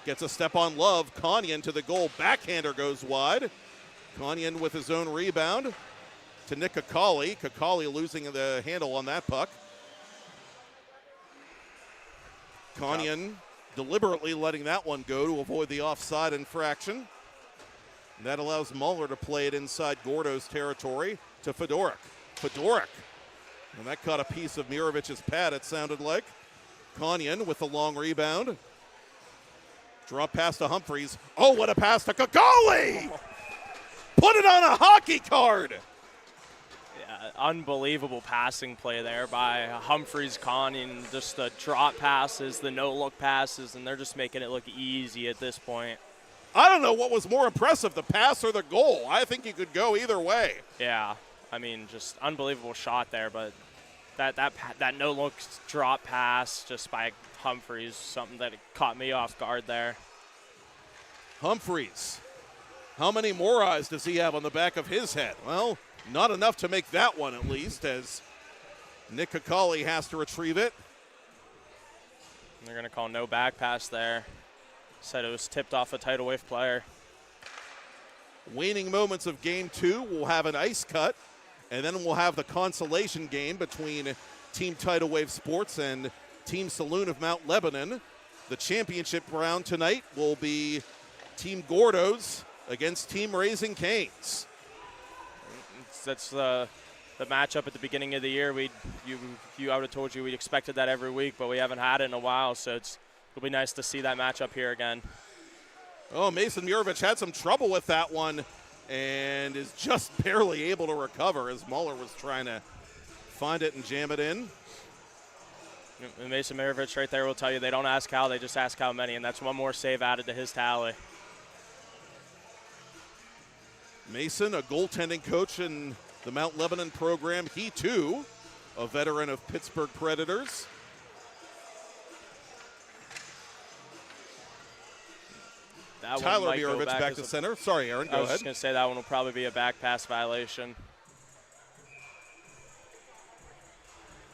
gets a step on Love. Konyan to the goal. Backhander goes wide. Konyan with his own rebound to Nick Kakali. Kakali losing the handle on that puck. Konyan deliberately letting that one go to avoid the offside infraction. And that allows Muller to play it inside Gordo's territory to Fedorek. Fedorek. And that caught a piece of Murovich's pad, it sounded like. Konyan with the long rebound. Drop pass to Humphreys. Oh, what a pass to Kakali! Put it on a hockey card!
Yeah, unbelievable passing play there by Humphreys, Konyan. Just the drop passes, the no-look passes, and they're just making it look easy at this point.
I don't know what was more impressive, the pass or the goal. I think you could go either way.
Yeah, I mean, just unbelievable shot there, but that no-look drop pass just by Humphreys, something that caught me off guard there.
Humphreys. How many more eyes does he have on the back of his head? Well, not enough to make that one at least, as Nick Kakali has to retrieve it.
They're going to call no back pass there. Said it was tipped off a tidal wave player.
Waning moments of Game 2, we'll have an ice cut, and then we'll have the consolation game between Team Tidal Wave Sports and Team Saloon of Mount Lebanon. The championship round tonight will be Team Gordo's against Team Raising Canes.
That's the matchup at the beginning of the year. I would have told you we expected that every week, but we haven't had it in a while, so it'll be nice to see that matchup here again.
Oh, Mason Murovich had some trouble with that one and is just barely able to recover as Muller was trying to find it and jam it in.
And Mason Murovich right there will tell you they don't ask how, they just ask how many, and that's one more save added to his tally.
Mason, a goaltending coach in the Mount Lebanon program. He, too, a veteran of Pittsburgh Predators. Tyler Murovich back to center. Sorry, Aaron, go ahead.
I was just going to say that one will probably be a back pass violation.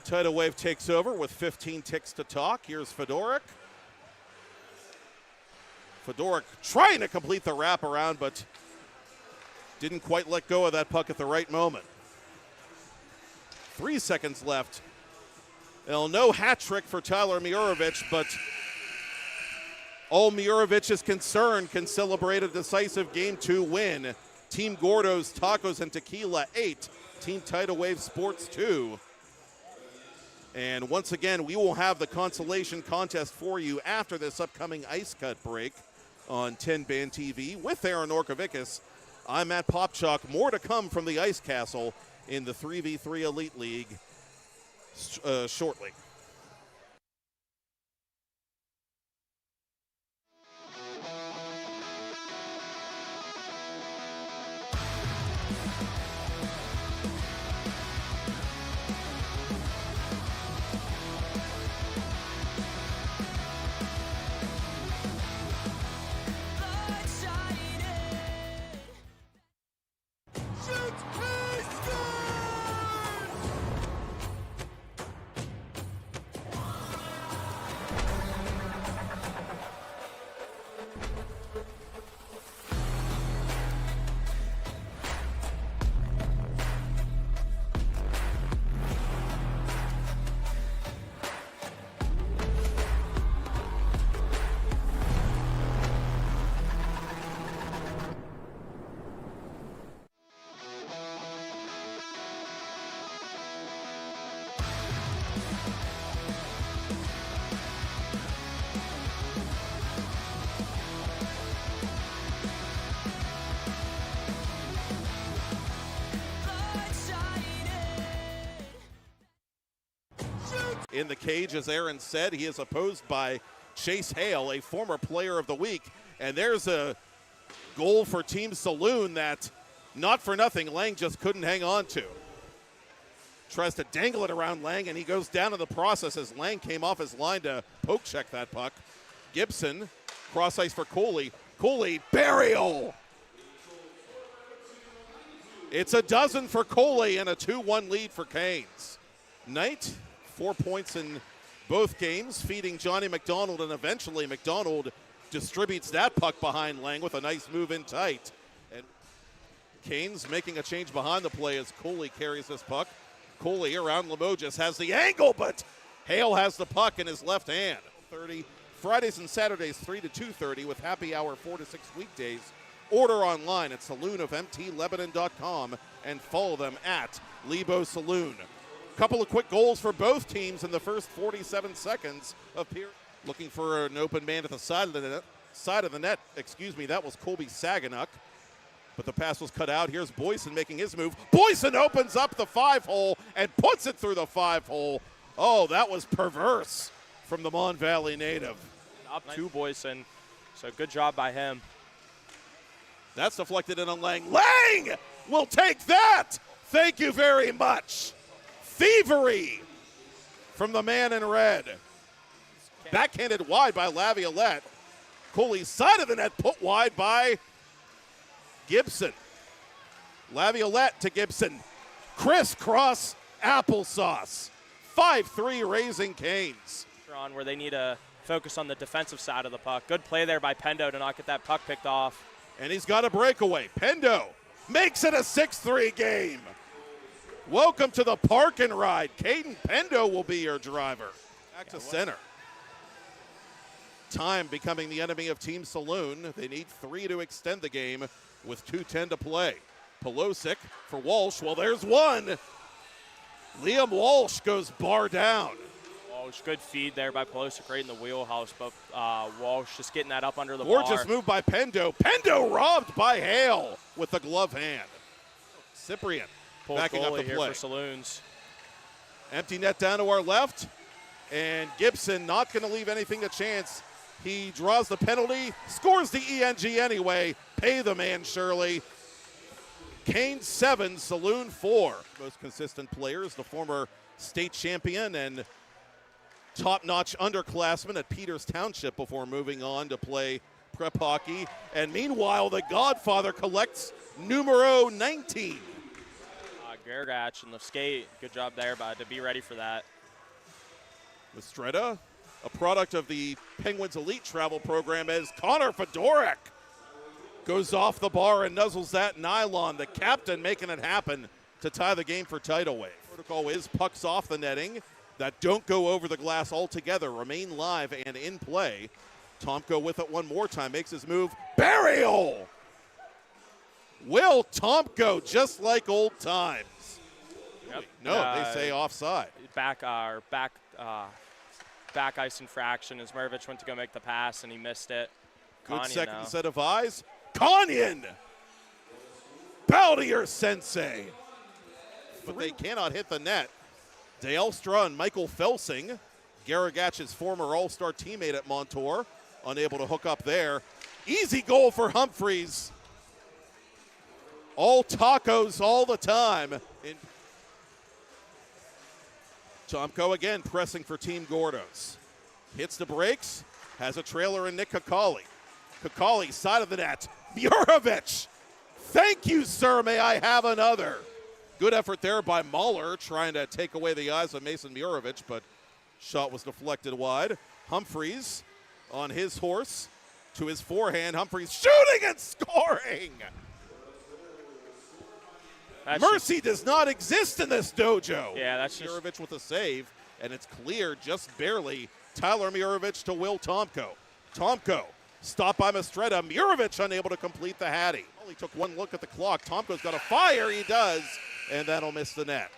Tidal Wave takes over with 15 ticks to talk. Here's Fedorek. Fedorek trying to complete the wraparound, but didn't quite let go of that puck at the right moment. 3 seconds left. Well, no hat trick for Tyler Murovich, but all Murovich is concerned can celebrate a decisive Game 2 win. Team Gordo's Tacos and Tequila 8, Team Tidal Wave Sports 2. And once again, we will have the consolation contest for you after this upcoming ice cut break on 10 Band TV with Aaron Orkovicus. I'm Matt Popchak. More to come from the Ice Castle in the 3v3 Elite League shortly. in the cage, as Aaron said. He is opposed by Chase Hale, a former player of the week. And there's a goal for Team Saloon that, not for nothing, Lang just couldn't hang on to. Tries to dangle it around Lang, and he goes down in the process as Lang came off his line to poke check that puck. Gibson, cross ice for Cooley. Cooley, burial! It's a dozen for Cooley and a 2-1 lead for Canes. Knight, 4 points in both games, feeding Johnny McDonald, and eventually McDonald distributes that puck behind Lang with a nice move in tight. And Canes making a change behind the play as Cooley carries this puck. Cooley around Limoges has the angle, but Hale has the puck in his left hand. 30 Fridays and Saturdays 3 to 2:30 with happy hour 4 to 6 weekdays. Order online at saloonofmtlebanon.com and follow them at Lebo Saloon. Couple of quick goals for both teams in the first 47 seconds of period. Looking for an open man at the side of the net. That was Colby Saganuk. But the pass was cut out. Here's Boyson making his move. Boyson opens up the 5-hole and puts it through the 5-hole. Oh, that was perverse from the Mon Valley native.
Up to Boyson, so good job by him.
That's deflected in on Lang. Lang will take that. Thank you very much. Thievery from the man in red. Backhanded wide by Laviolette. Cooley's side of the net put wide by Gibson. Laviolette to Gibson. Crisscross applesauce. 5-3 raising Canes.
Where they need to focus on the defensive side of the puck. Good play there by Pendo to not get that puck picked off.
And he's got a breakaway. Pendo makes it a 6-3 game. Welcome to the park and ride. Caden Pendo will be your driver. Back to center. Time becoming the enemy of Team Saloon. They need 3 to extend the game with 2:10 to play. Pelosic for Walsh. Well, there's one. Liam Walsh goes bar down.
Walsh, good feed there by Pelosic right in the wheelhouse, but Walsh just getting that up under the
bar.
Gorgeous
move by Pendo. Pendo robbed by Hale with the glove hand. Cyprian backing up the
here
play.
For Saloons.
Empty net down to our left, and Gibson not going to leave anything to chance. He draws the penalty, scores the ENG anyway. Pay the man, Shirley. Canes 7, Saloon 4. Most consistent players, the former state champion and top-notch underclassmen at Peters Township before moving on to play prep hockey. And meanwhile, the Godfather collects numero 19.
Gergach and the skate, good job there, but to be ready for that.
Mistretta, a product of the Penguins Elite Travel Program, as Connor Fedorek goes off the bar and nuzzles that nylon. The captain making it happen to tie the game for tidal wave. Protocol is pucks off the netting that don't go over the glass altogether, remain live and in play. Tomko with it one more time, makes his move. Burial! Will Tomko, just like old times.
Yep.
No, they say offside.
Back ice infraction as Murovich went to go make the pass and he missed it.
Good
Kanyan
second
now.
set of eyes. Kanyan! Bow to your sensei. But they cannot hit the net. D'Elstra and Michael Felsing, Garagach's former all-star teammate at Montour, unable to hook up there. Easy goal for Humphreys. All tacos all the time. Tomko again pressing for Team Gordos. Hits the brakes, has a trailer in Nick Kakali. Kakali, side of the net. Murovich! Thank you, sir. May I have another? Good effort there by Mahler, trying to take away the eyes of Mason Murovich, but shot was deflected wide. Humphreys on his horse to his forehand. Humphreys shooting and scoring! Mercy does not exist in this dojo.
Yeah, that's just
Murovich with a save, and it's clear just barely. Tyler Murovich to Will Tomko. Tomko stopped by Mistretta. Murovich unable to complete the Hattie. Only took one look at the clock. Tomko's got a fire. He does, and that'll miss the net.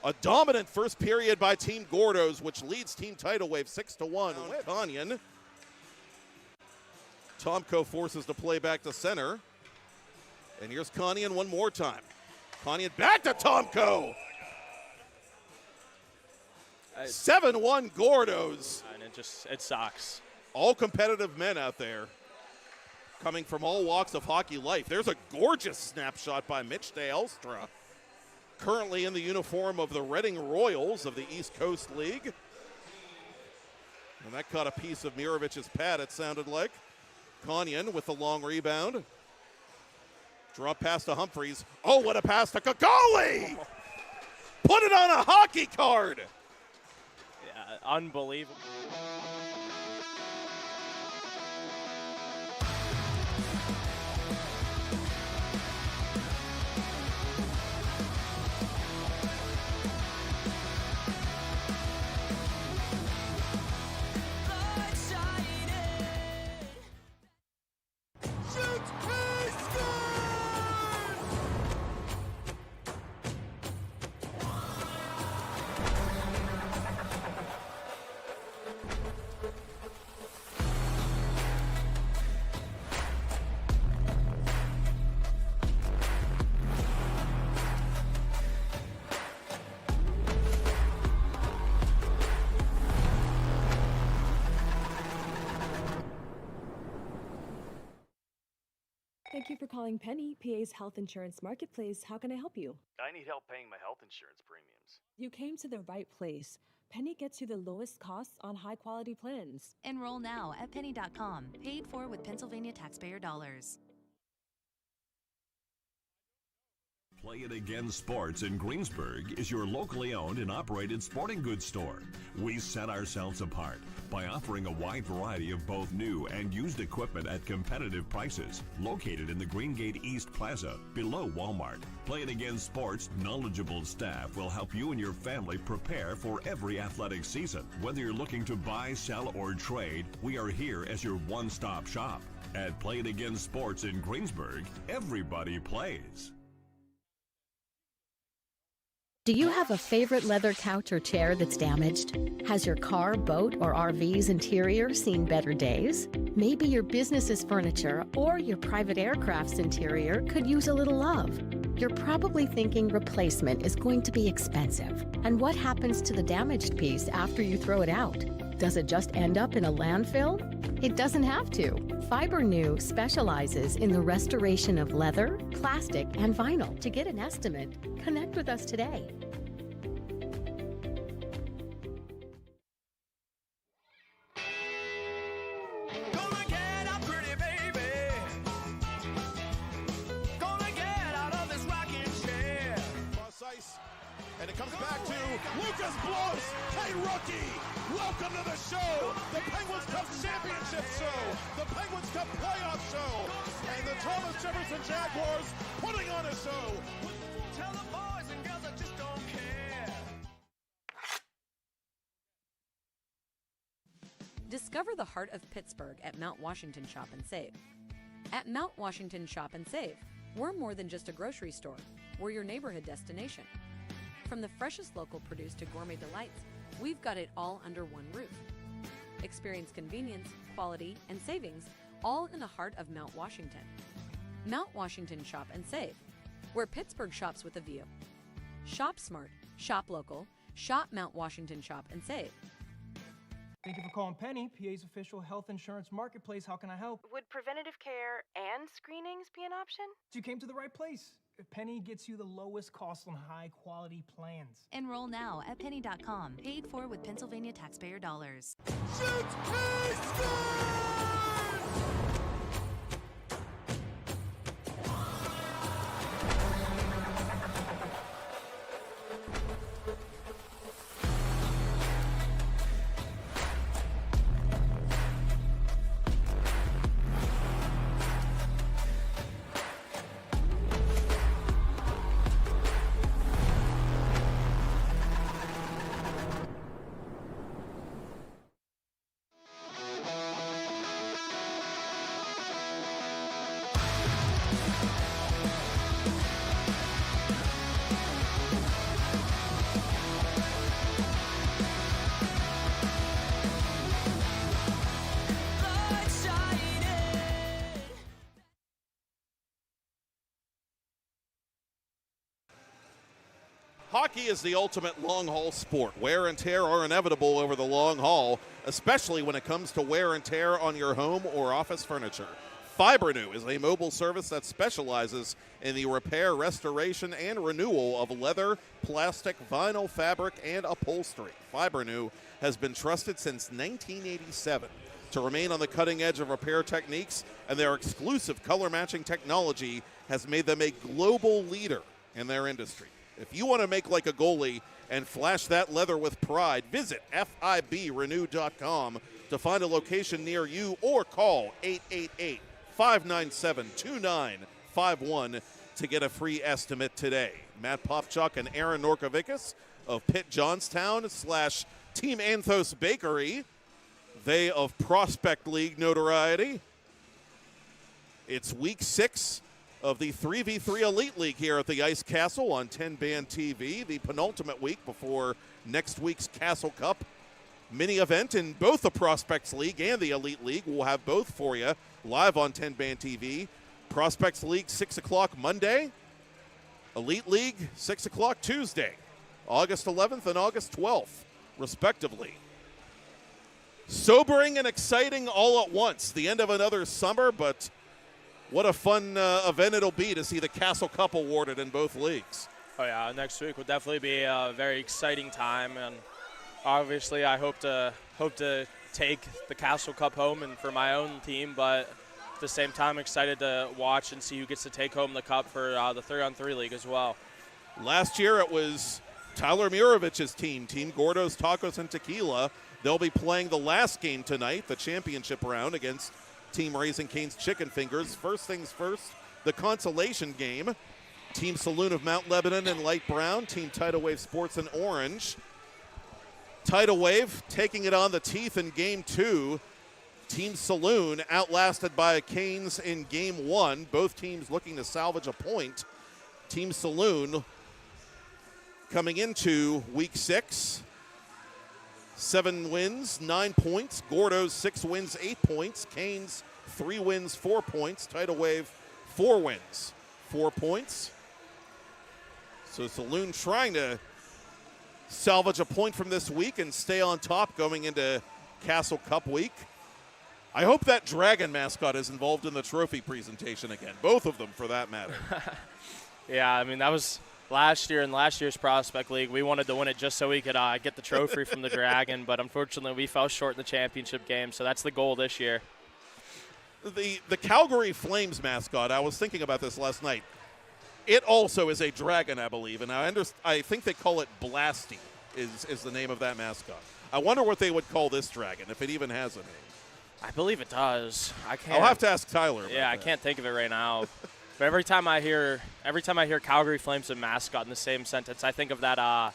A dominant first period by Team Gordos, which leads Team Tidal Wave 6-1. Kanyan. Tomko forces the play back to center. And here's Kanyan one more time. Kanyan back to Tomko. 7-1 Gordos.
And it sucks.
All competitive men out there, coming from all walks of hockey life. There's a gorgeous snapshot by Mitch DeElstra, currently in the uniform of the Reading Royals of the East Coast League. And that caught a piece of Murovich's pad, it sounded like. Konyan with the long rebound. Drop pass to Humphreys. Oh, what a pass to Cooley! Put it on a hockey card!
Yeah, unbelievable.
Thank you for calling Penny, PA's health insurance marketplace. How can I help you?
I need help paying my health insurance premiums.
You came to the right place. Penny gets you the lowest costs on high quality plans.
Enroll now at penny.com. Paid for with Pennsylvania taxpayer dollars.
Play It Again Sports in Greensburg is your locally owned and operated sporting goods store. We set ourselves apart by offering a wide variety of both new and used equipment at competitive prices. Located in the Greengate East Plaza, below Walmart, Play It Again Sports' knowledgeable staff will help you and your family prepare for every athletic season. Whether you're looking to buy, sell, or trade, we are here as your one-stop shop. At Play It Again Sports in Greensburg, everybody plays.
Do you have a favorite leather couch or chair that's damaged? Has your car, boat, or RV's interior seen better days? Maybe your business's furniture or your private aircraft's interior could use a little love. You're probably thinking replacement is going to be expensive. And what happens to the damaged piece after you throw it out? Does it just end up in a landfill? It doesn't have to. Fiber New specializes in the restoration of leather, plastic, and vinyl. To get an estimate, connect with us today.
Gonna get out, pretty baby. Gonna get out of this rocking chair.
Cross ice, and it comes back to Lucas Blows. Hey, rookie! Welcome to the show, the Penguins Cup Championship show, the Penguins Cup playoff show, and the Thomas Jefferson Jaguars putting on a show.
Tell the boys and girls I just don't care.
Discover the heart of Pittsburgh at Mount Washington Shop and Save. At Mount Washington Shop and Save, we're more than just a grocery store. We're your neighborhood destination. From the freshest local produce to gourmet delights, we've got it all under one roof. Experience convenience, quality, and savings all in the heart of Mount Washington. Mount Washington Shop and Save, where Pittsburgh shops with a view. Shop smart, shop local, shop Mount Washington Shop and Save.
Thank you for calling Penny, PA's official health insurance marketplace. How can I help?
Would preventative care and screenings be an option?
You came to the right place. Penny gets you the lowest cost on high quality plans.
Enroll now at penny.com. Paid for with Pennsylvania taxpayer dollars.
Shoot! He scores!
Hockey is the ultimate long-haul sport. Wear and tear are inevitable over the long haul, especially when it comes to wear and tear on your home or office furniture. FiberNew is a mobile service that specializes in the repair, restoration, and renewal of leather, plastic, vinyl, fabric, and upholstery. FiberNew has been trusted since 1987 to remain on the cutting edge of repair techniques, and their exclusive color-matching technology has made them a global leader in their industry. If you want to make like a goalie and flash that leather with pride, visit FIBrenew.com to find a location near you or call 888-597-2951 to get a free estimate today. Matt Popchuk and Aaron Norkovicus of Pitt Johnstown / Team Anthos Bakery, they of Prospect League notoriety. It's week 6 of the 3v3 Elite League here at the Ice Castle on 10 Band TV, the penultimate week before next week's Castle Cup mini event in both the Prospects League and the Elite League. We'll have both for you live on 10 Band TV. Prospects League 6 o'clock Monday, Elite League 6 o'clock Tuesday, August 11th and August 12th, respectively. Sobering and exciting all at once. The end of another summer, but what a fun event it'll be to see the Castle Cup awarded in both leagues.
Oh, yeah, next week will definitely be a very exciting time, and obviously I hope to take the Castle Cup home and for my own team, but at the same time excited to watch and see who gets to take home the cup for the 3-on-3 league as well.
Last year it was Tyler Murovich's team, Team Gordo's Tacos and Tequila. They'll be playing the last game tonight, the championship round, against Team Raising Cane's Chicken Fingers. First things first, the consolation game. Team Saloon of Mount Lebanon in light brown, Team Tidal Wave Sports in orange. Tidal Wave taking it on the teeth in game 2. Team Saloon outlasted by Canes in game 1. Both teams looking to salvage a point. Team Saloon coming into week 6. 7 wins, 9 points. Gordo's 6 wins, 8 points. Canes 3 wins, 4 points. Tidal Wave 4 wins, 4 points. So Saloon trying to salvage a point from this week and stay on top going into Castle Cup week. I hope that dragon mascot is involved in the trophy presentation again. Both of them, for that matter.
Yeah, I mean, that was last year in last year's Prospect League. We wanted to win it just so we could get the trophy from the Dragon, but unfortunately we fell short in the championship game, so that's the goal this year.
The Calgary Flames mascot, I was thinking about this last night. It also is a dragon, I believe, and I think they call it Blasty is the name of that mascot. I wonder what they would call this dragon, if it even has a name.
I believe it does.
I'll have to ask Tyler about
Yeah, I can't think of it right now. But every time I hear Calgary Flames and mascot in the same sentence, I think of that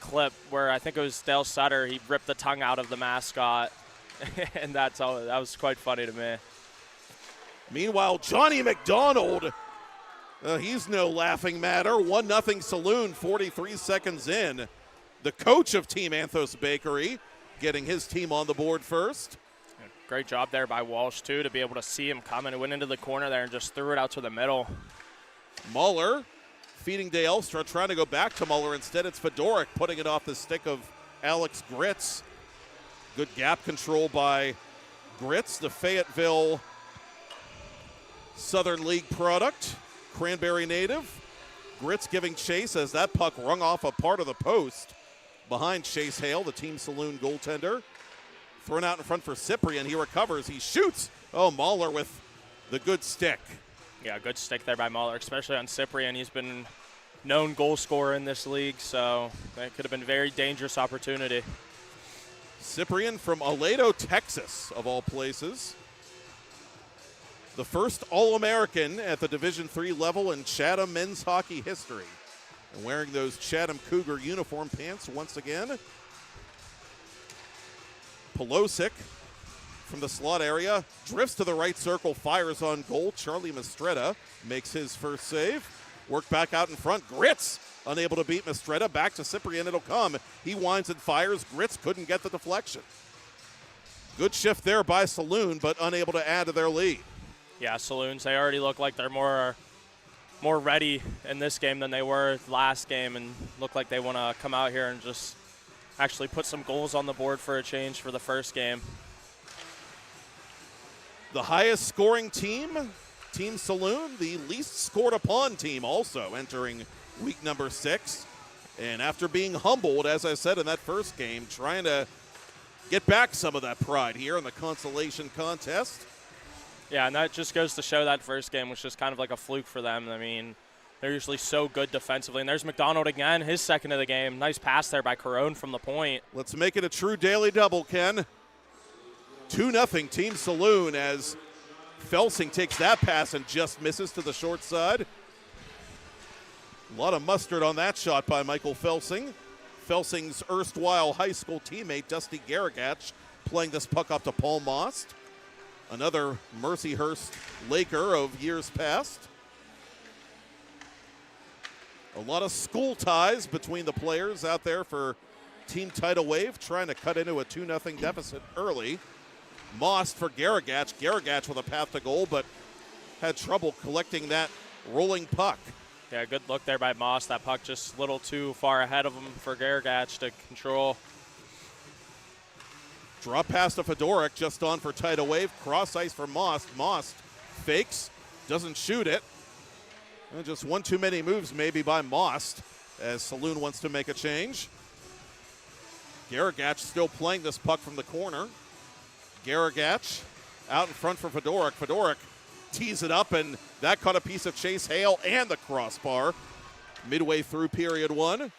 clip where I think it was Dale Sutter. He ripped the tongue out of the mascot, and that was quite funny to me.
Meanwhile, Johnny McDonald, he's no laughing matter. 1-0 Saloon, 43 seconds in. The coach of Team Anthos Bakery getting his team on the board first.
Great job there by Walsh, too, to be able to see him coming. He went into the corner there and just threw it out to the middle.
Muller feeding DeElstra, trying to go back to Muller. Instead, it's Fedorek putting it off the stick of Alex Gritz. Good gap control by Gritz, the Fayetteville Southern League product. Cranberry native. Gritz giving chase as that puck rung off a part of the post behind Chase Hale, the Team Saloon goaltender. Thrown out in front for Cyprian. He recovers. He shoots. Oh, Mahler with the good stick.
Yeah, good stick there by Mahler, especially on Cyprian. He's been known goal scorer in this league, so that could have been a very dangerous opportunity.
Cyprian from Aledo, Texas, of all places. The first All-American at the Division III level in Chatham men's hockey history. And wearing those Chatham Cougar uniform pants once again. Pelosic from the slot area drifts to the right circle, fires on goal. Charlie Mistretta makes his first save. Work back out in front. Gritz unable to beat Mistretta. Back to Cyprian. It'll come. He winds and fires. Gritz couldn't get the deflection. Good shift there by Saloon, but unable to add to their lead.
Yeah, Saloons, they already look like they're more more ready in this game than they were last game, and look like they want to come out here and just actually put some goals on the board for a change for the first game.
The highest scoring team, Team Saloon, the least scored upon team also entering week number 6. And after being humbled, as I said in that first game, trying to get back some of that pride here in the Consolation contest.
Yeah, and that just goes to show that first game was just kind of like a fluke for them. I mean, they're usually so good defensively. And there's McDonald again, his second of the game. Nice pass there by Carone from the point.
Let's make it a true daily double, Ken. 2-0 Team Saloon as Felsing takes that pass and just misses to the short side. A lot of mustard on that shot by Michael Felsing. Felsing's erstwhile high school teammate, Dusty Garagach, playing this puck up to Paul Most, another Mercyhurst Laker of years past. A lot of school ties between the players out there for Team Tidal Wave, trying to cut into a 2-0 deficit early. Most for Garagach. Garagach with a path to goal, but had trouble collecting that rolling puck.
Yeah, good look there by Moss. That puck just a little too far ahead of him for Garagach to control.
Drop pass to Fedorek, just on for Tidal Wave. Cross ice for Most. Most fakes, doesn't shoot it. And just one too many moves maybe by Most as Saloon wants to make a change. Garagach still playing this puck from the corner. Garagach out in front for Fedorek. Fedorek tees it up, and that caught a piece of Chase Hale and the crossbar midway through period 1.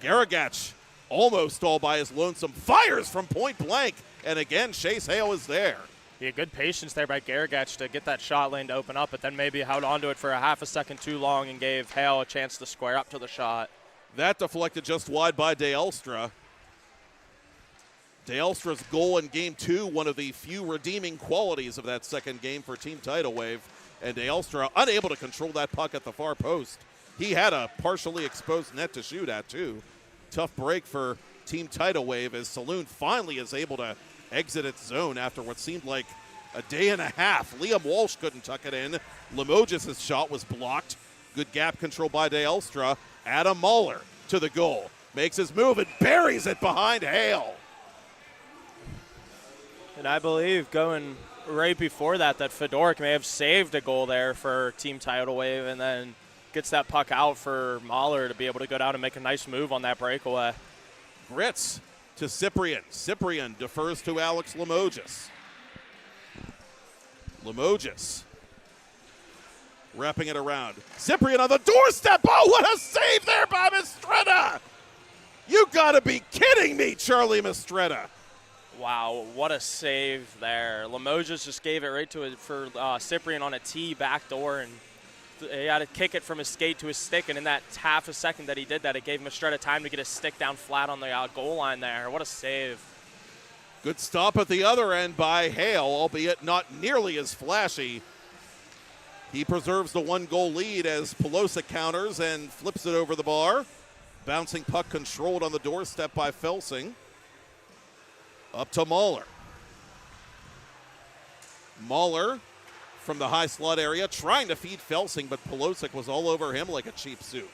Garagach almost all by his lonesome, fires from point blank, and again Chase Hale is there.
Yeah, good patience there by Garagach to get that shot lane to open up, but then maybe held onto it for a half a second too long and gave Hale a chance to square up to the shot.
That deflected just wide by DeElstra. DeElstra's goal in Game 2, one of the few redeeming qualities of that second game for Team Tidal Wave. And DeElstra unable to control that puck at the far post. He had a partially exposed net to shoot at, too. Tough break for Team Tidal Wave as Saloon finally is able to exit its zone after what seemed like a day and a half. Liam Walsh couldn't tuck it in. Limoges' shot was blocked. Good gap control by DeElstra. Adam Mahler to the goal. Makes his move and buries it behind Hale.
And I believe going right before that Fedorek may have saved a goal there for Team Tidal Wave and then gets that puck out for Mahler to be able to go down and make a nice move on that breakaway.
Gritz to Cyprian. Cyprian defers to Alex Limoges. Limoges wrapping it around. Cyprian on the doorstep. Oh, what a save there by Mistretta. You gotta be kidding me, Charlie Mistretta.
Wow, what a save there. Limoges just gave it right to it for Cyprian on a tee backdoor, and he had to kick it from his skate to his stick, and in that half a second that he did that, it gave Mistretta time to get his stick down flat on the goal line there. What a save.
Good stop at the other end by Hale, albeit not nearly as flashy. He preserves the 1-goal lead as Pelosa counters and flips it over the bar. Bouncing puck controlled on the doorstep by Felsing. Up to Mahler. Mahler from the high slot area trying to feed Felsing, but Pelosic was all over him like a cheap suit.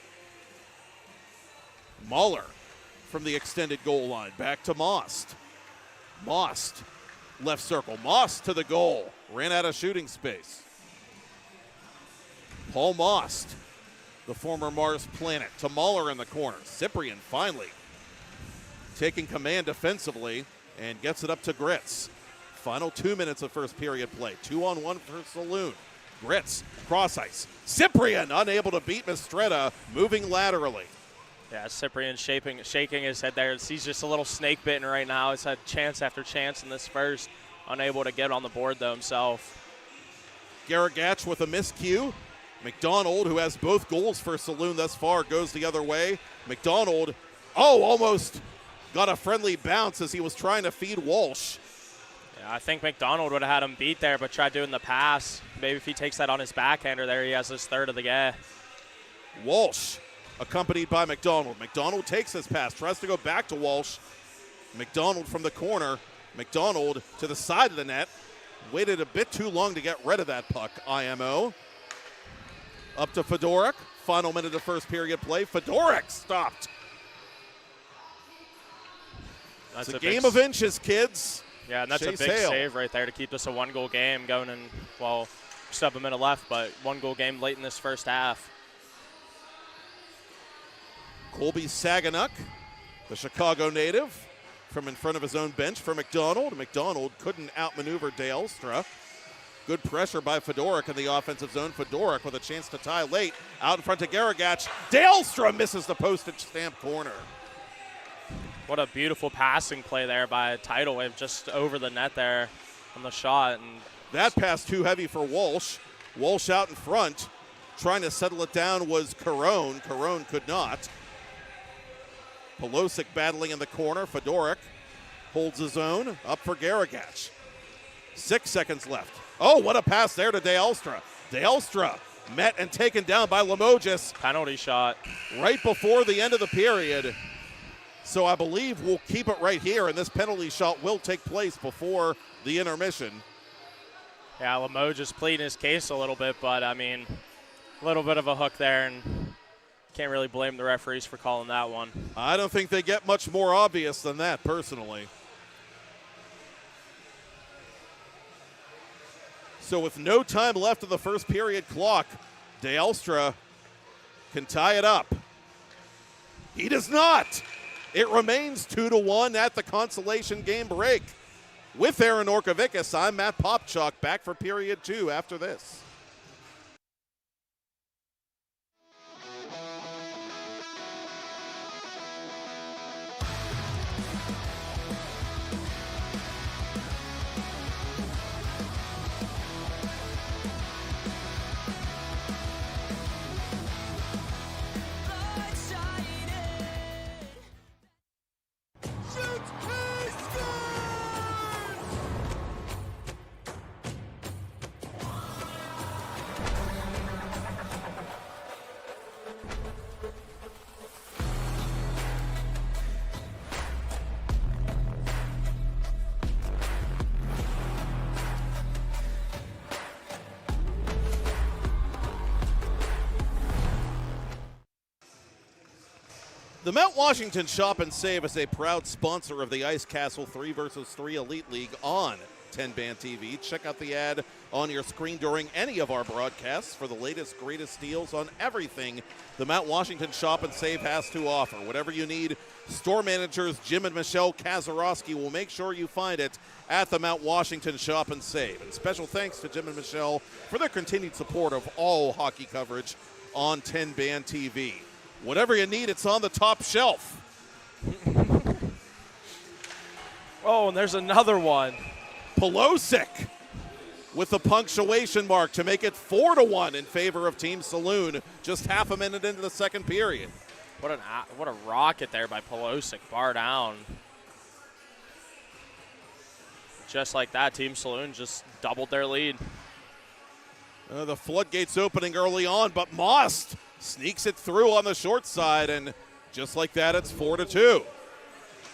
Mahler from the extended goal line. Back to Most. Most left circle. Most to the goal. Ran out of shooting space. Paul Most, the former Mars Planet, to Mahler in the corner. Cyprian finally taking command defensively and gets it up to Gritz. Final 2 minutes of first period play. 2-on-1 for Saloon. Gritz, cross ice. Cyprian unable to beat Mistretta, moving laterally.
Yeah, Cyprian shaking his head there. He's just a little snake bitten right now. He's had chance after chance in this first. Unable to get on the board though himself.
Garagach with a miscue. McDonald, who has both goals for Saloon thus far, goes the other way. McDonald, almost got a friendly bounce as he was trying to feed Walsh.
Yeah, I think McDonald would have had him beat there, but tried doing the pass. Maybe if he takes that on his backhander there, he has his third of the game.
Walsh accompanied by McDonald. McDonald takes his pass, tries to go back to Walsh. McDonald from the corner. McDonald to the side of the net. Waited a bit too long to get rid of that puck, IMO. Up to Fedorek. Final minute of first period play. Fedorek stopped.
That's
it's a game of inches, kids.
Yeah, and that's
Chase
a big
Hale.
save right there to keep this a one-goal game going in, well, just have a minute left, but one-goal game late in this first half.
Colby Saganuk, the Chicago native, from in front of his own bench for McDonald. McDonald couldn't outmaneuver Dalestra. Good pressure by Fedorek in the offensive zone. Fedorek with a chance to tie late. Out in front of Garagach. Dalestra misses the postage stamp corner.
What a beautiful passing play there by Tidal Wave, just over the net there on the shot. And
that pass too heavy for Walsh. Walsh out in front. Trying to settle it down was Carone. Carone could not. Pelosic battling in the corner. Fedorek holds his own. Up for Garagach. 6 seconds left. Oh, what a pass there to Dalestra. Dalestra met and taken down by Limoges.
Penalty shot.
Right before the end of the period. So I believe we'll keep it right here, and this penalty shot will take place before the intermission.
Yeah, Limoges pleading his case a little bit, but, I mean, a little bit of a hook there, and can't really blame the referees for calling that one.
I don't think they get much more obvious than that, personally. So with no time left of the first period clock, Dalestra can tie it up. He does not. It remains 2-1 at the Consolation game break. With Aaron Orkovicus, I'm Matt Popchuk, back for period 2 after this. The Mount Washington Shop and Save is a proud sponsor of the Ice Castle 3 vs 3 Elite League on 10-Band TV. Check out the ad on your screen during any of our broadcasts for the latest, greatest deals on everything the Mount Washington Shop and Save has to offer. Whatever you need, store managers Jim and Michelle Kazarowski will make sure you find it at the Mount Washington Shop and Save. And special thanks to Jim and Michelle for their continued support of all hockey coverage on 10-Band TV. Whatever you need, it's on the top shelf.
Oh, and there's another one.
Pelosic with the punctuation mark to make it 4-1 in favor of Team Saloon just half a minute into the second period.
What a rocket there by Pelosic, bar down. Just like that, Team Saloon just doubled their lead.
The floodgates opening early on, but Most sneaks it through on the short side, and just like that, it's 4-2.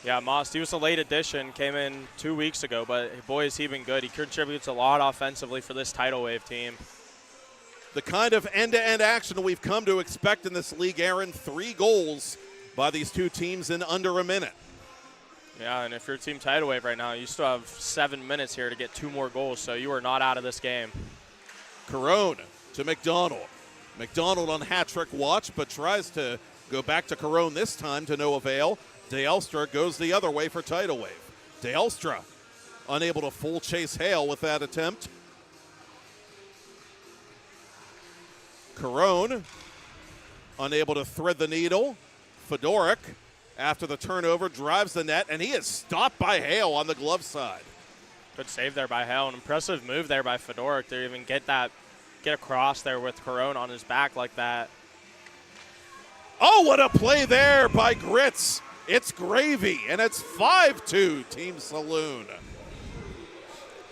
Yeah, Most, he was a late addition, came in 2 weeks ago, but boy, has he been good. He contributes a lot offensively for this Tidal Wave team.
The kind of end-to-end action we've come to expect in this league, Aaron. 3 goals by these two teams in under a minute.
Yeah, and if you're Team Tidal Wave right now, you still have 7 minutes here to get 2 more goals, so you are not out of this game.
Carone to McDonald. McDonald on hat-trick watch, but tries to go back to Carone this time to no avail. Dalestra goes the other way for Tidal Wave. Dalestra unable to full chase Hale with that attempt. Carone unable to thread the needle. Fedorek, after the turnover, drives the net, and he is stopped by Hale on the glove side.
Good save there by Hale. An impressive move there by Fedorek to even get across there with Carone on his back like that.
Oh, what a play there by Grits. It's gravy, and it's 5-2 Team Saloon.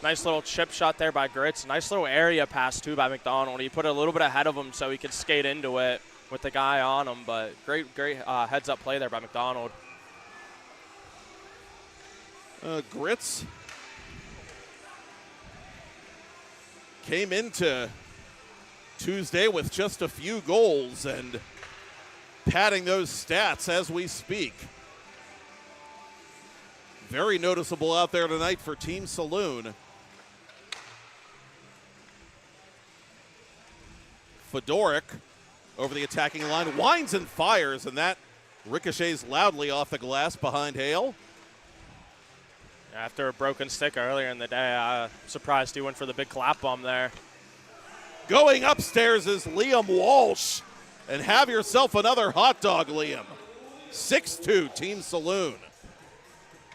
Nice little chip shot there by Grits. Nice little area pass, too, by McDonald. He put it a little bit ahead of him so he could skate into it with the guy on him, but great heads-up play there by McDonald.
Grits came into Tuesday with just a few goals and padding those stats as we speak. Very noticeable out there tonight for Team Saloon. Fedorek over the attacking line, winds and fires, and that ricochets loudly off the glass behind Hale.
After a broken stick earlier in the day, I'm surprised he went for the big clap bomb there.
Going upstairs is Liam Walsh. And have yourself another hot dog, Liam. 6-2, Team Saloon.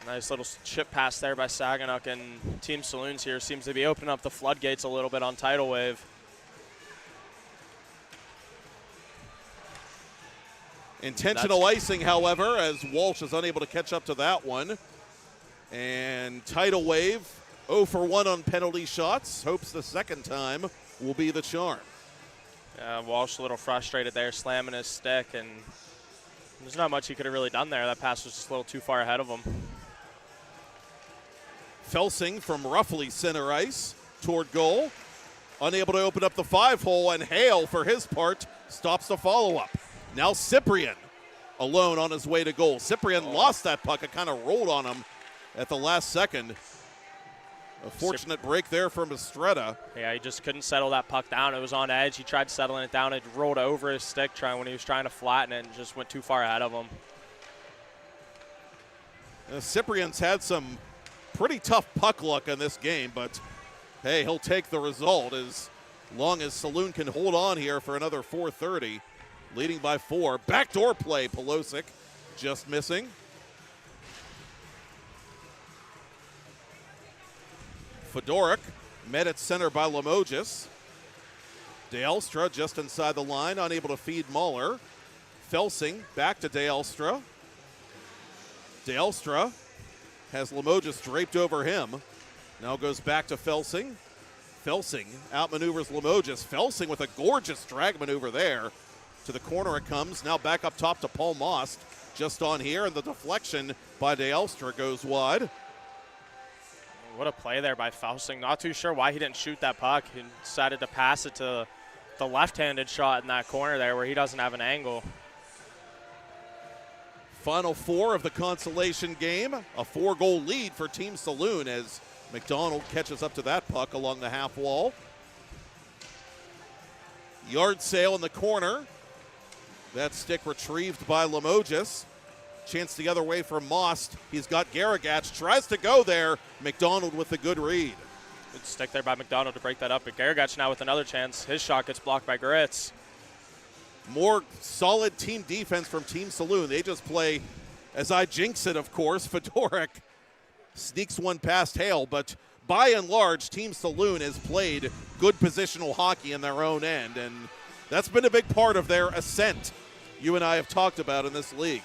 Nice little chip pass there by Saginaw, and Team Saloons here seems to be opening up the floodgates a little bit on Tidal Wave.
Intentional icing, however, as Walsh is unable to catch up to that one. And Tidal Wave 0 for 1 on penalty shots. Hopes the second time will be the charm.
Walsh a little frustrated there, slamming his stick, and there's not much he could have really done there. That pass was just a little too far ahead of him.
Felsing from roughly center ice toward goal. Unable to open up the 5-hole, and Hale, for his part, stops the follow-up. Now Cyprian alone on his way to goal. Cyprian lost that puck. It kind of rolled on him at the last second. A fortunate break there from Estrella.
Yeah, he just couldn't settle that puck down. It was on edge. He tried settling it down. It rolled over his stick when he was trying to flatten it, and just went too far ahead of him.
Cyprian's had some pretty tough puck luck in this game, but hey, he'll take the result as long as Saloon can hold on here for another 4:30, leading by 4. Backdoor play, Pelosic just missing. Fedorek met at center by Limoges. DeElstra just inside the line, unable to feed Mahler. Felsing back to DeElstra. DeElstra has Limoges draped over him. Now goes back to Felsing. Felsing outmaneuvers Limoges. Felsing with a gorgeous drag maneuver there. To the corner it comes. Now back up top to Paul Most. Just on here, and the deflection by DeElstra goes wide.
What a play there by Felsing. Not too sure why he didn't shoot that puck. He decided to pass it to the left-handed shot in that corner there where he doesn't have an angle.
Final 4 of the Consolation game. A 4-goal lead for Team Saloon as McDonald catches up to that puck along the half wall. Yard sale in the corner. That stick retrieved by Limoges. Chance the other way from Most. He's got Garagach. Tries to go there. McDonald with the good read.
Good stick there by McDonald to break that up. But Garagach now with another chance. His shot gets blocked by Gritz.
More solid team defense from Team Saloon. They just play, as I jinx it, of course. Fedorek sneaks one past Hale. But by and large, Team Saloon has played good positional hockey in their own end. And that's been a big part of their ascent you and I have talked about in this league.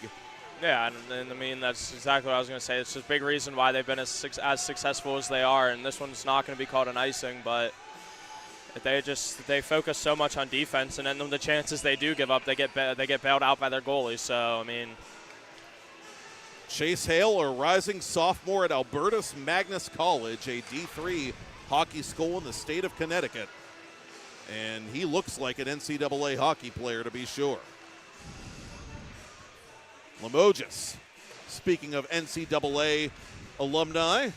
Yeah, and I mean, that's exactly what I was going to say. It's a big reason why they've been as successful as they are, and this one's not going to be called an icing, but they focus so much on defense, and then the chances they do give up, they get bailed out by their goalies. So, I mean.
Chase Hale, a rising sophomore at Albertus Magnus College, a D3 hockey school in the state of Connecticut, and he looks like an NCAA hockey player to be sure. Limoges, speaking of NCAA alumni,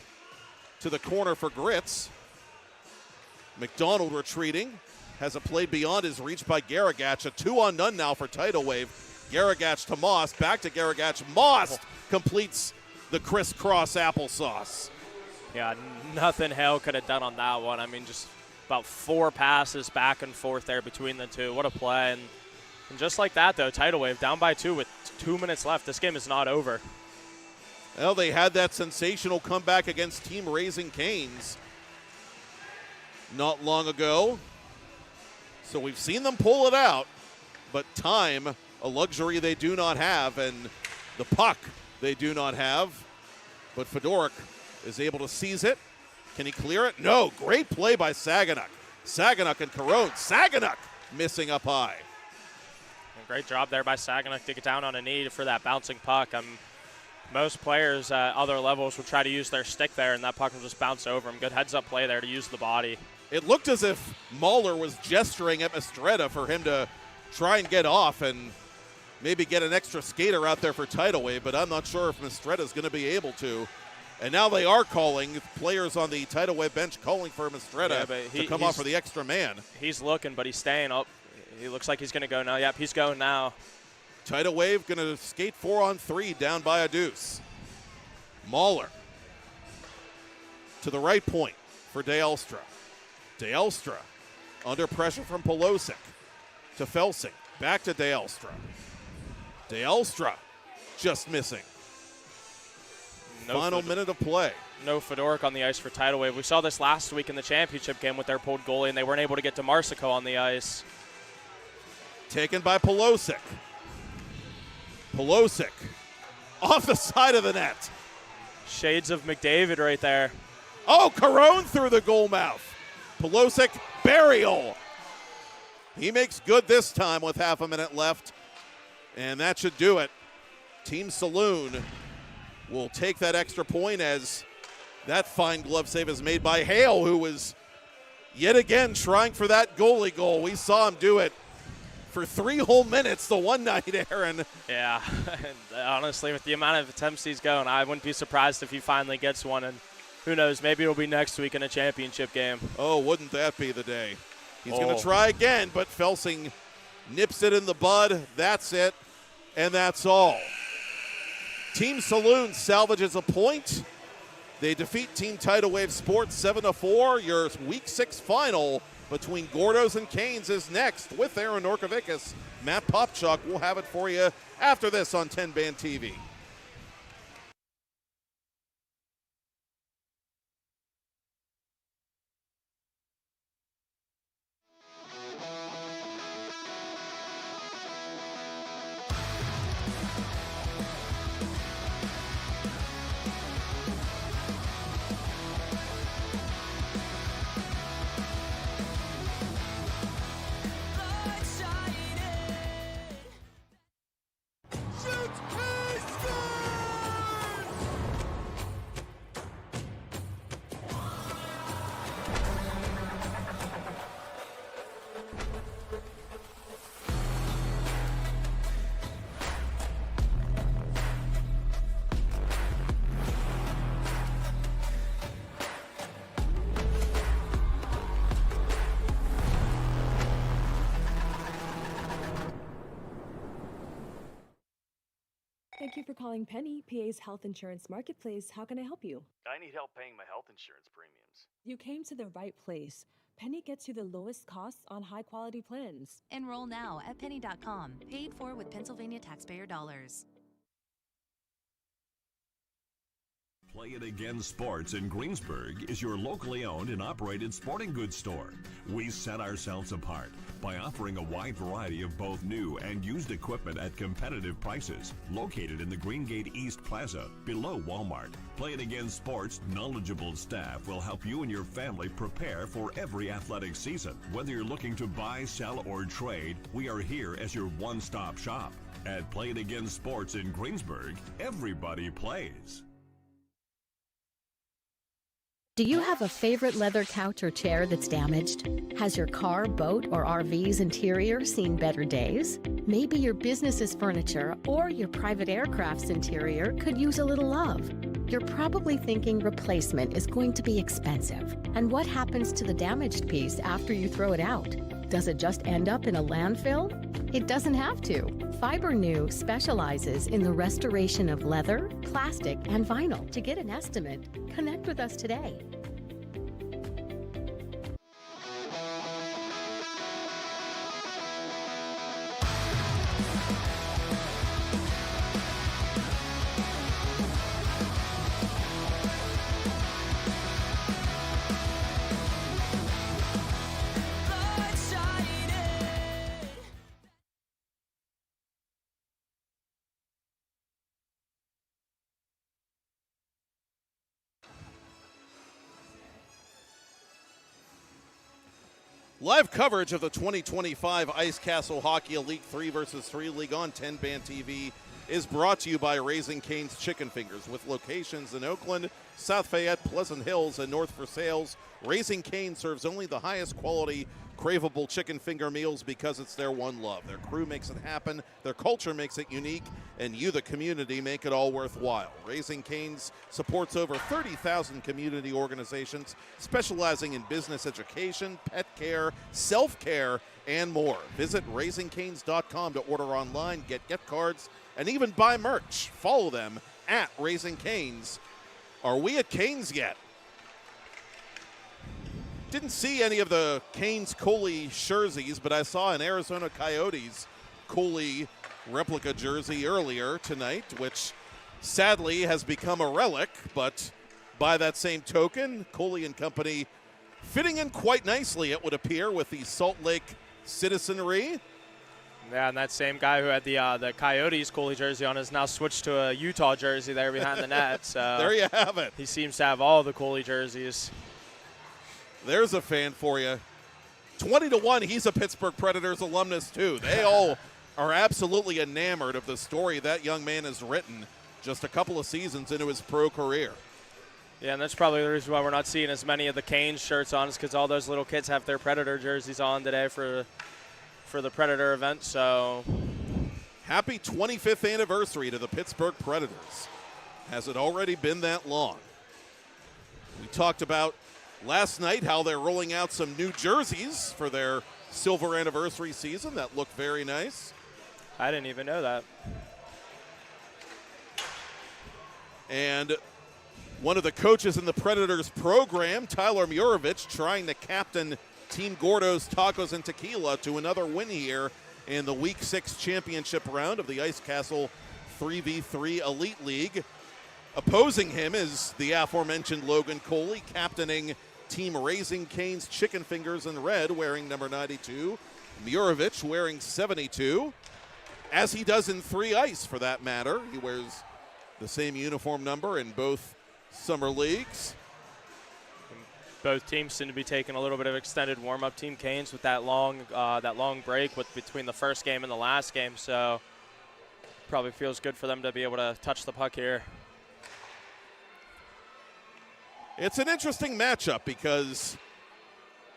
to the corner for Gritz. McDonald retreating, has a play beyond his reach by Garagach. A 2-on-none now for Tidal Wave. Garagach to Moss, back to Garagach. Moss completes the crisscross applesauce.
Yeah, nothing Hale could have done on that one. I mean, just about 4 passes back and forth there between the two. What a play. And just like that, though, Tidal Wave down by 2 with 2 minutes left. This game is not over.
Well, they had that sensational comeback against Team Raising Canes not long ago. So we've seen them pull it out, but time, a luxury they do not have, and the puck they do not have. But Fedorek is able to seize it. Can he clear it? No. Great play by Saginaw. Saginaw and Carone. Saginaw missing up high.
Great job there by Saginaw to get down on a knee for that bouncing puck. Most players at other levels would try to use their stick there, and that puck will just bounce over him. Good heads-up play there to use the body.
It looked as if Mahler was gesturing at Mistretta for him to try and get off and maybe get an extra skater out there for tidal wave, but I'm not sure if Mistretta's going to be able to. And now they are calling, players on the tidal wave bench calling for Mistretta to come off for the extra man.
He's looking, but he's staying up. He looks like he's going to go now. Yep, he's going now.
Tidal wave going to skate 4-on-3 down by a deuce. Mahler to the right point for DeElstra. DeElstra under pressure from Pelosic to Felsing. Back to DeElstra. DeElstra just missing. Final minute of play.
No Fedorek on the ice for tidal wave. We saw this last week in the championship game with their pulled goalie, and they weren't able to get to Marsico on the ice.
Taken by Pelosic. Pelosic off the side of the net.
Shades of McDavid right there.
Oh, Carone through the goal mouth. Pelosic, burial. He makes good this time with half a minute left, and that should do it. Team Saloon will take that extra point as that fine glove save is made by Hale, who was yet again trying for that goalie goal. We saw him do it for 3 whole minutes the one night, Aaron.
Yeah, and honestly, with the amount of attempts he's going, I wouldn't be surprised if he finally gets one, and who knows, maybe it'll be next week in a championship game.
Oh, wouldn't that be the day. He's going to try again, but Felsing nips it in the bud. That's it, and that's all. Team Saloon salvages a point. They defeat Team Tidal Wave Sports 7-4. Your Week 6 final between Gordos and Canes is next with Aaron Norkovicus. Matt Popchuk will have it for you after this on 10 Band TV.
Thank you for calling Penny, PA's health insurance marketplace. How can I help you?
I need help paying my health insurance premiums.
You came to the right place. Penny gets you the lowest costs on high-quality plans.
Enroll now at penny.com. Paid for with Pennsylvania taxpayer dollars.
Play It Again Sports in Greensburg is your locally owned and operated sporting goods store. We set ourselves apart by offering a wide variety of both new and used equipment at competitive prices. Located in the Greengate East Plaza, below Walmart, Play It Again Sports' knowledgeable staff will help you and your family prepare for every athletic season. Whether you're looking to buy, sell, or trade, we are here as your one-stop shop. At Play It Again Sports in Greensburg, everybody plays.
Do you have a favorite leather couch or chair that's damaged? Has your car, boat, or RV's interior seen better days? Maybe your business's furniture or your private aircraft's interior could use a little love. You're probably thinking replacement is going to be expensive. And what happens to the damaged piece after you throw it out? Does it just end up in a landfill? It doesn't have to. Fiber New specializes in the restoration of leather, plastic, and vinyl. To get an estimate, connect with us today.
Live coverage of the 2025 Ice Castle Hockey Elite 3 vs. 3 League on 10 Band TV is brought to you by Raising Cane's Chicken Fingers. With locations in Oakland, South Fayette, Pleasant Hills, and North Versailles, Raising Cane serves only the highest quality, craveable chicken finger meals because it's their one love. Their crew makes it happen, their culture makes it unique, and you, the community, make it all worthwhile. Raising Cane's supports over 30,000 community organizations specializing in business education, pet care, self-care, and more. Visit raisingcanes.com to order online, get gift cards, and even buy merch. Follow them at Raising Canes. Are we at Canes yet? Didn't see any of the Canes Cooley jerseys, but I saw an Arizona Coyotes Cooley replica jersey earlier tonight, which sadly has become a relic, but by that same token, Cooley and company fitting in quite nicely, it would appear, with the Salt Lake citizenry.
Yeah, and that same guy who had the Coyotes Cooley jersey on has now switched to a Utah jersey there behind the net. So
there you have it.
He seems to have all the Cooley jerseys.
There's a fan for you. 20-1, he's a Pittsburgh Predators alumnus too. They all are absolutely enamored of the story that young man has written just a couple of seasons into his pro career.
Yeah, and that's probably the reason why we're not seeing as many of the Canes shirts on, is because all those little kids have their Predator jerseys on today for the Predator event. So
happy 25th anniversary to the Pittsburgh Predators. Has it already been that long? We talked about last night how they're rolling out some new jerseys for their silver anniversary season that look very nice.
I didn't even know that.
And one of the coaches in the Predators program, Tyler Murovich, trying to captain Team Gordo's Tacos and Tequila to another win here in the Week 6 championship round of the Ice Castle 3v3 Elite League. Opposing him is the aforementioned Logan Cooley, captaining Team Raising Cane's Chicken Fingers in red, wearing number 92. Murovich wearing 72, as he does in 3 ice for that matter. He wears the same uniform number in both summer leagues.
Both teams seem to be taking a little bit of extended warm-up. Team Canes with that long break between the first game and the last game, so probably feels good for them to be able to touch the puck here.
It's an interesting matchup because,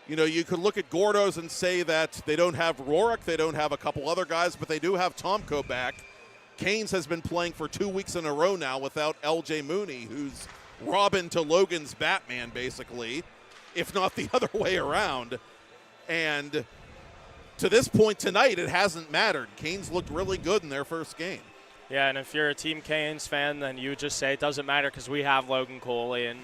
you know, you could look at Gordo's and say that they don't have Rourke, they don't have a couple other guys, but they do have Tomko back. Canes has been playing for 2 weeks in a row now without LJ Mooney, who's Robin to Logan's Batman, basically, if not the other way around. And to this point tonight, it hasn't mattered. Canes looked really good in their first game.
Yeah, and if you're a Team Canes fan, then you would just say it doesn't matter because we have Logan Cooley, and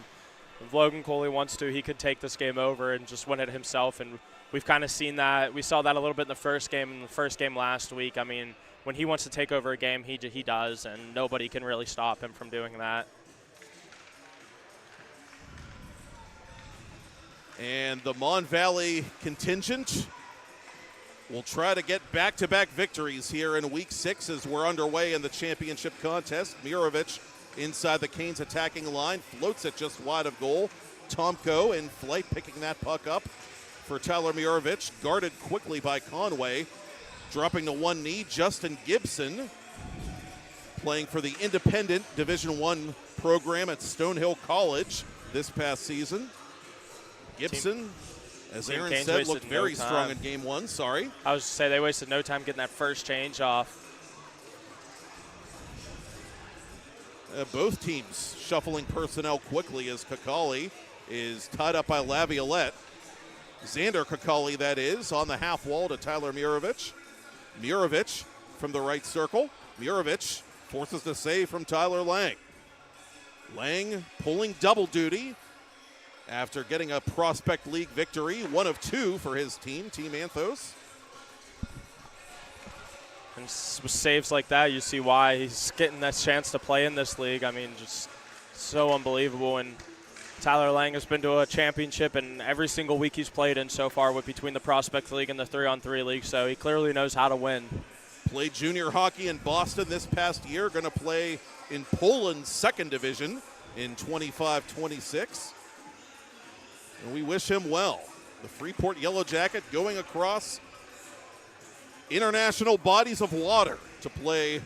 if Logan Cooley wants to, he could take this game over and just win it himself. And we've kind of seen that. We saw that a little bit in the first game last week. I mean, when he wants to take over a game, he does, and nobody can really stop him from doing that.
And the Mon Valley contingent will try to get back-to-back victories here in Week 6 as we're underway in the championship contest. Murovich inside the Canes attacking line, floats it just wide of goal. Tomko in flight, picking that puck up for Tyler Murovich, guarded quickly by Conway. Dropping to one knee, Justin Gibson, playing for the independent Division I program at Stonehill College this past season. Gibson, as Aaron said, looked very strong in Game 1. Sorry.
I was to say they wasted no time getting that first change off.
Both teams shuffling personnel quickly as Kakali is tied up by Laviolette. Xander Kakali, that is, on the half wall to Tyler Murovich. Murovich from the right circle. Murovich forces the save from Tyler Lang. Lang pulling double duty after getting a Prospect League victory, 1 of 2 for his team, Team Anthos.
And with saves like that, you see why he's getting that chance to play in this league. I mean, just so unbelievable. And Tyler Lang has been to a championship in every single week he's played in so far with between the Prospect League and the 3-on-3 league, so he clearly knows how to win.
Played junior hockey in Boston this past year, going to play in Poland's second division in 25-26. And we wish him well. The Freeport Yellow Jacket going across international bodies of water to play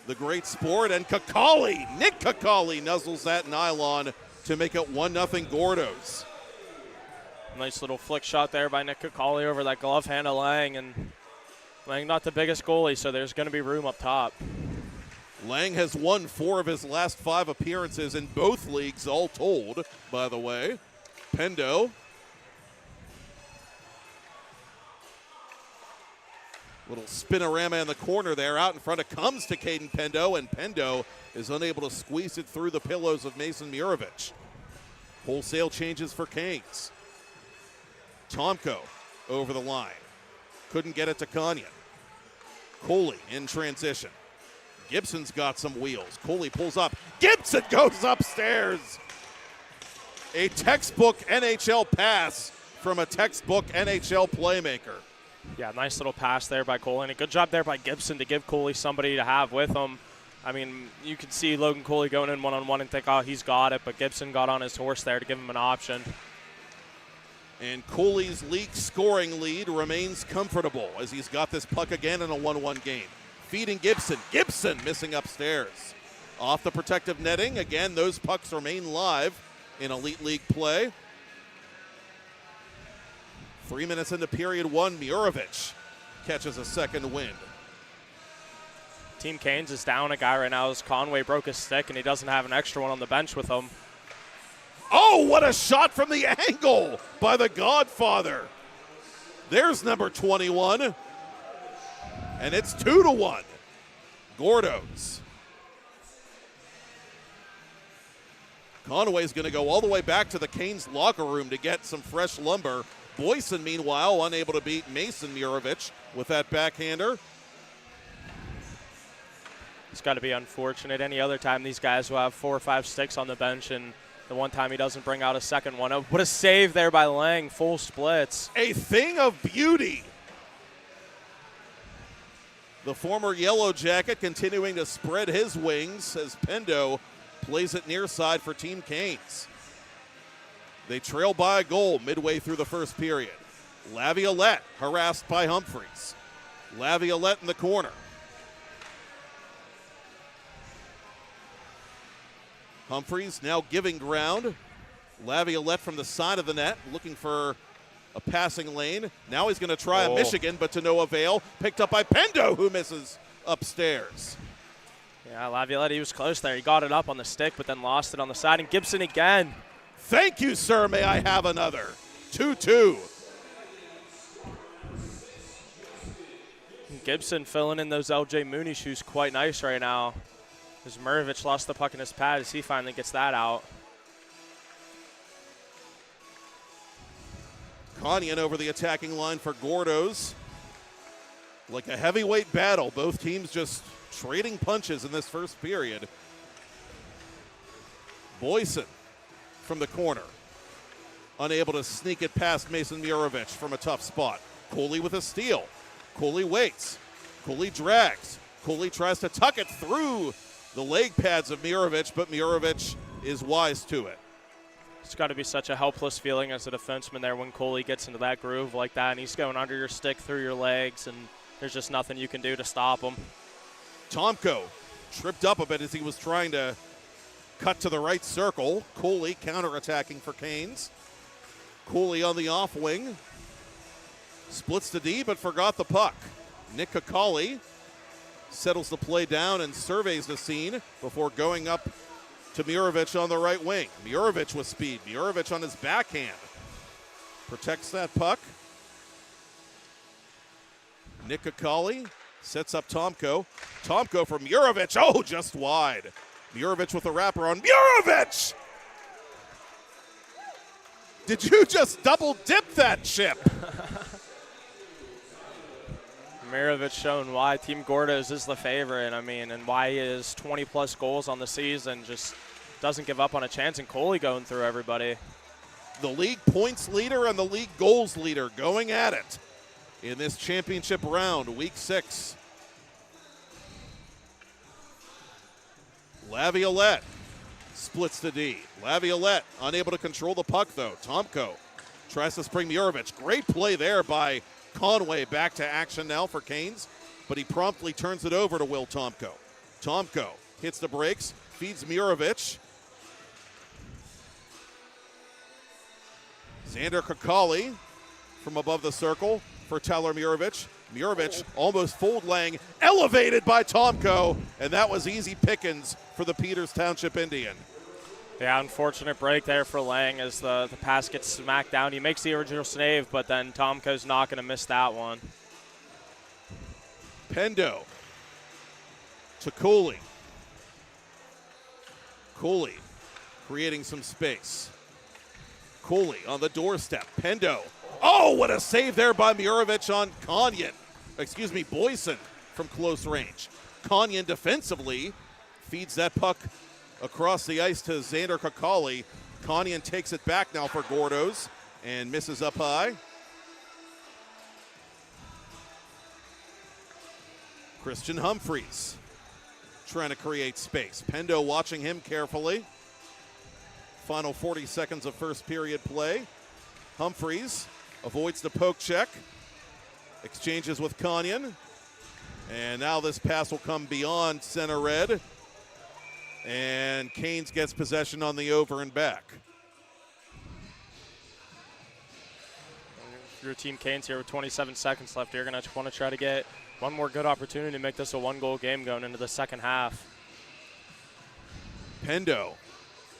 the great sport, and Nick Kakali nuzzles that nylon to make it 1-0 Gordos.
Nice little flick shot there by Nick Kakali over that glove hand of Lang, and Lang not the biggest goalie, so there's going to be room up top.
Lang has won 4 of his last 5 appearances in both leagues, all told, by the way. Pendo. Little spinorama in the corner there. Out in front it comes to Caden Pendo, and Pendo is unable to squeeze it through the pillows of Mason Murovich. Wholesale changes for Canes. Tomko over the line. Couldn't get it to Kanyan. Cooley in transition. Gibson's got some wheels. Cooley pulls up. Gibson goes upstairs. A textbook NHL pass from a textbook NHL playmaker.
Yeah, nice little pass there by Cooley, and a good job there by Gibson to give Cooley somebody to have with him. I mean, you could see Logan Cooley going in one-on-one and think, oh, he's got it, but Gibson got on his horse there to give him an option.
And Cooley's league scoring lead remains comfortable as he's got this puck again in a 1-1 game. Feeding Gibson. Gibson missing upstairs. Off the protective netting. Again, those pucks remain live in Elite League play. 3 minutes into period 1, Murovich catches a second wind.
Team Canes is down a guy right now as Conway broke his stick, and he doesn't have an extra one on the bench with him.
Oh, what a shot from the angle by the Godfather. There's number 21. And it's 2-1. Gordos. Conway's going to go all the way back to the Canes locker room to get some fresh lumber. Boyson, meanwhile, unable to beat Mason Murovich with that backhander.
It's got to be unfortunate. Any other time these guys will have 4 or 5 sticks on the bench, and the one time he doesn't bring out a second one. Oh, what a save there by Lang, full splits.
A thing of beauty. The former Yellow Jacket continuing to spread his wings as Pendo plays it near side for Team Canes. They trail by a goal midway through the first period. Laviolette harassed by Humphreys. Laviolette in the corner. Humphreys now giving ground. Laviolette from the side of the net looking for a passing lane. Now he's going to try a Michigan, but to no avail. Picked up by Pendo, who misses upstairs.
Yeah, Laviolette, he was close there. He got it up on the stick, but then lost it on the side. And Gibson again.
Thank you, sir. May I have another? 2-2.
Gibson filling in those LJ Mooney shoes quite nice right now. As Murovich lost the puck in his pad as he finally gets that out.
Kanyan over the attacking line for Gordos. Like a heavyweight battle, both teams just trading punches in this first period. Boyson from the corner. Unable to sneak it past Mason Murovich from a tough spot. Cooley with a steal. Cooley waits. Cooley drags. Cooley tries to tuck it through the leg pads of Murovich, but Murovich is wise to it.
It's got to be such a helpless feeling as a defenseman there when Cooley gets into that groove like that, and he's going under your stick, through your legs, and there's just nothing you can do to stop him.
Tomko tripped up a bit as he was trying to cut to the right circle. Cooley counterattacking for Canes. Cooley on the off wing. Splits to D, but forgot the puck. Nick Kakali settles the play down and surveys the scene before going up to Murovich on the right wing. Murovich with speed. Murovich on his backhand. Protects that puck. Nick Kakali sets up Tomko. Tomko from Murovich. Oh, just wide. Murovich with a wrapper on Murovich! Did you just double dip that chip?
Murovich showing why Team Gordos is the favorite, I mean, and why he is 20-plus goals on the season, just doesn't give up on a chance, and Cooley going through everybody.
The league points leader and the league goals leader going at it in this championship round, week 6. Laviolette splits to D. Laviolette unable to control the puck, though. Tomko tries to spring Murovich. Great play there by Conway. Back to action now for Canes, but he promptly turns it over to Will Tomko. Tomko hits the brakes, feeds Murovich. Xander Kakali from above the circle for Tyler Murovich. Murovich almost fold-laying, elevated by Tomko, and that was easy pickings for the Peters Township Indian.
Yeah, unfortunate break there for Lang as the pass gets smacked down. He makes the original save, but then Tomko's not going to miss that one.
Pendo to Cooley. Cooley creating some space. Cooley on the doorstep. Pendo. Oh, what a save there by Murovich on Boyson from close range. Konyan defensively feeds that puck across the ice to Xander Kakali. Konyan takes it back now for Gordo's and misses up high. Christian Humphreys trying to create space. Pendo watching him carefully. Final 40 seconds of first period play. Humphreys avoids the poke check. Exchanges with Konyan. And now this pass will come beyond center red. And Canes gets possession on the over and back.
Your team Canes here with 27 seconds left. You're going to want to try to get one more good opportunity to make this a one-goal game going into the second half.
Pendo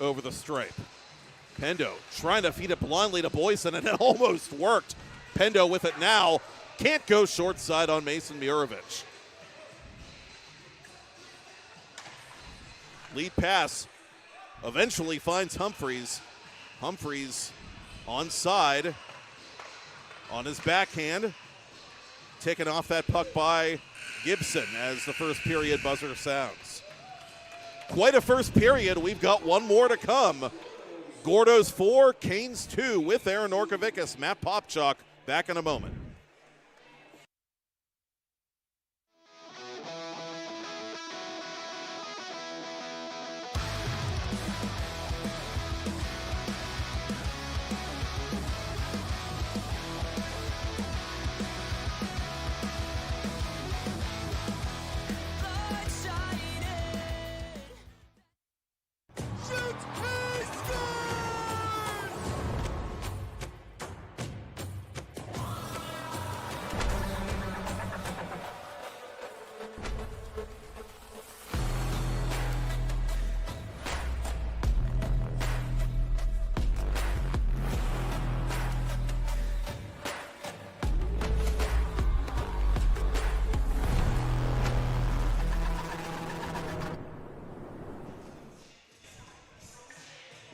over the stripe. Pendo trying to feed it blindly to Boyson, and it almost worked. Pendo with it now. Can't go short side on Mason Murovich. Lead pass eventually finds Humphreys. Humphreys onside on his backhand. Taken off that puck by Gibson as the first period buzzer sounds. Quite a first period. We've got one more to come. Gordo's 4, Canes 2 with Aaron Orkovicus. Matt Popchak back in a moment.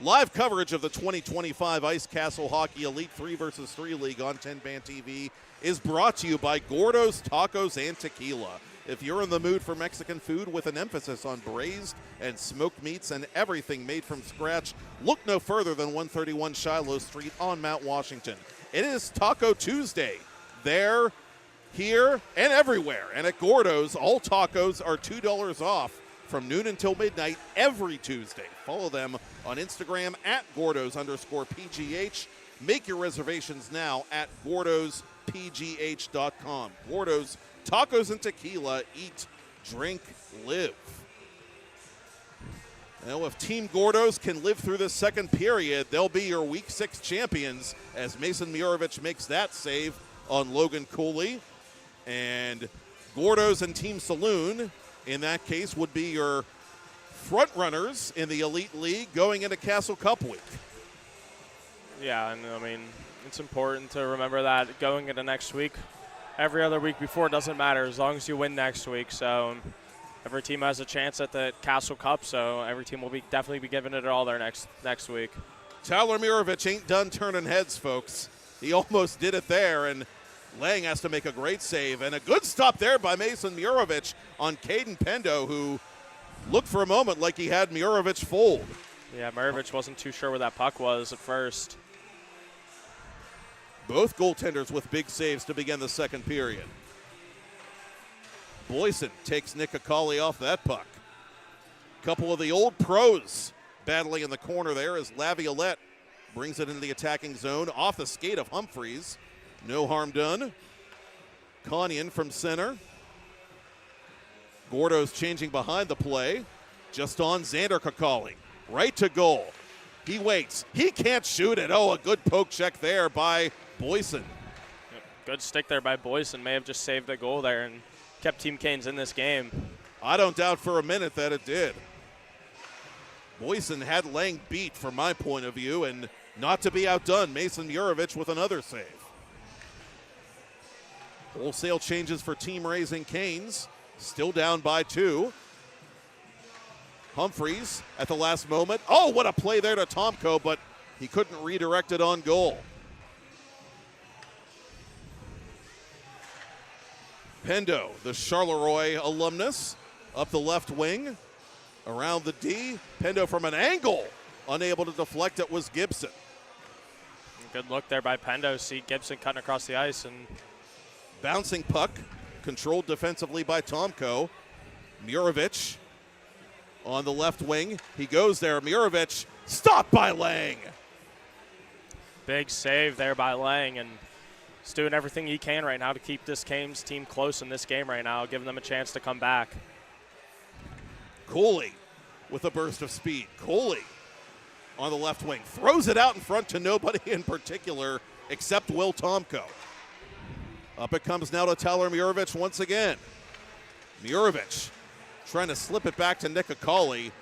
Live coverage of the 2025 Ice Castle Hockey Elite 3 vs. 3 League on 10-Band TV is brought to you by Gordo's Tacos and Tequila. If you're in the mood for Mexican food with an emphasis on braised and smoked meats and everything made from scratch, look no further than 131 Shiloh Street on Mount Washington. It is Taco Tuesday. There, here, and everywhere. And at Gordo's, all tacos are $2 off from noon until midnight every Tuesday. Follow them on Instagram at Gordos_PGH. Make your reservations now at GordosPGH.com. Gordo's Tacos and Tequila. Eat, drink, live. Now, if Team Gordo's can live through this second period, they'll be your Week 6 champions as Mason Murovich makes that save on Logan Cooley. And Gordo's and Team Saloon, in that case, would be your front runners in the Elite League going into Castle Cup week.
Yeah, and I mean, it's important to remember that going into next week, every other week before doesn't matter as long as you win next week. So every team has a chance at the Castle Cup, so every team will definitely be giving it all their next week.
Tyler Murovich ain't done turning heads, folks. He almost did it there, and Lang has to make a great save, and a good stop there by Mason Murovich on Caden Pendo, who looked for a moment like he had Murovich fold.
Yeah, Murovich wasn't too sure where that puck was at first.
Both goaltenders with big saves to begin the second period. Boyson takes Nick Akali off that puck. Couple of the old pros battling in the corner there as Laviolette brings it into the attacking zone off the skate of Humphreys. No harm done. Konyan from center. Gordo's changing behind the play. Just on Xander Kakali. Right to goal. He waits. He can't shoot it. Oh, a good poke check there by Boyson.
Yep. Good stick there by Boyson. May have just saved a goal there and kept Team Canes in this game.
I don't doubt for a minute that it did. Boyson had Lang beat from my point of view, and not to be outdone, Mason Murovich with another save. Wholesale changes for Team Raising Canes. Still down by 2. Humphreys at the last moment. Oh, what a play there to Tomko, but he couldn't redirect it on goal. Pendo, the Charleroi alumnus, up the left wing. Around the D. Pendo from an angle. Unable to deflect it was Gibson.
Good look there by Pendo. See Gibson cutting across the ice. And
bouncing puck. Controlled defensively by Tomko. Murovich on the left wing. He goes there. Murovich stopped by Lang.
Big save there by Lang, and he's doing everything he can right now to keep this Canes team close in this game right now, giving them a chance to come back.
Cooley with a burst of speed. Cooley on the left wing. Throws it out in front to nobody in particular except Will Tomko. Up it comes now to Tyler Murovich once again. Murovich trying to slip it back to Nick Akali,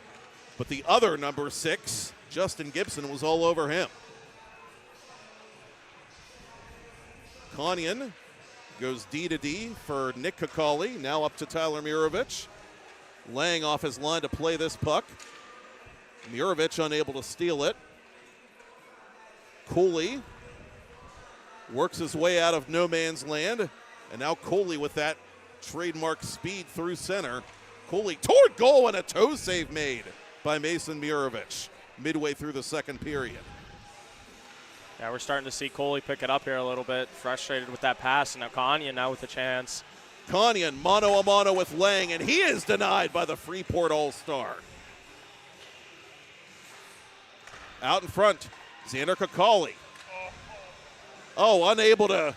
but the other number 6, Justin Gibson, was all over him. Konyan goes D to D for Nick Kakali, now up to Tyler Murovich. Laying off his line to play this puck. Murovich unable to steal it. Cooley works his way out of no man's land, and now Cooley with that trademark speed through center. Cooley toward goal, and a toe save made by Mason Murovich midway through the second period.
Yeah, we're starting to see Cooley pick it up here a little bit, frustrated with that pass, and now Konyan now with a chance.
Konyan mano-a-mano with Lang, and he is denied by the Freeport All-Star. Out in front, Xander Kakali. Oh, unable to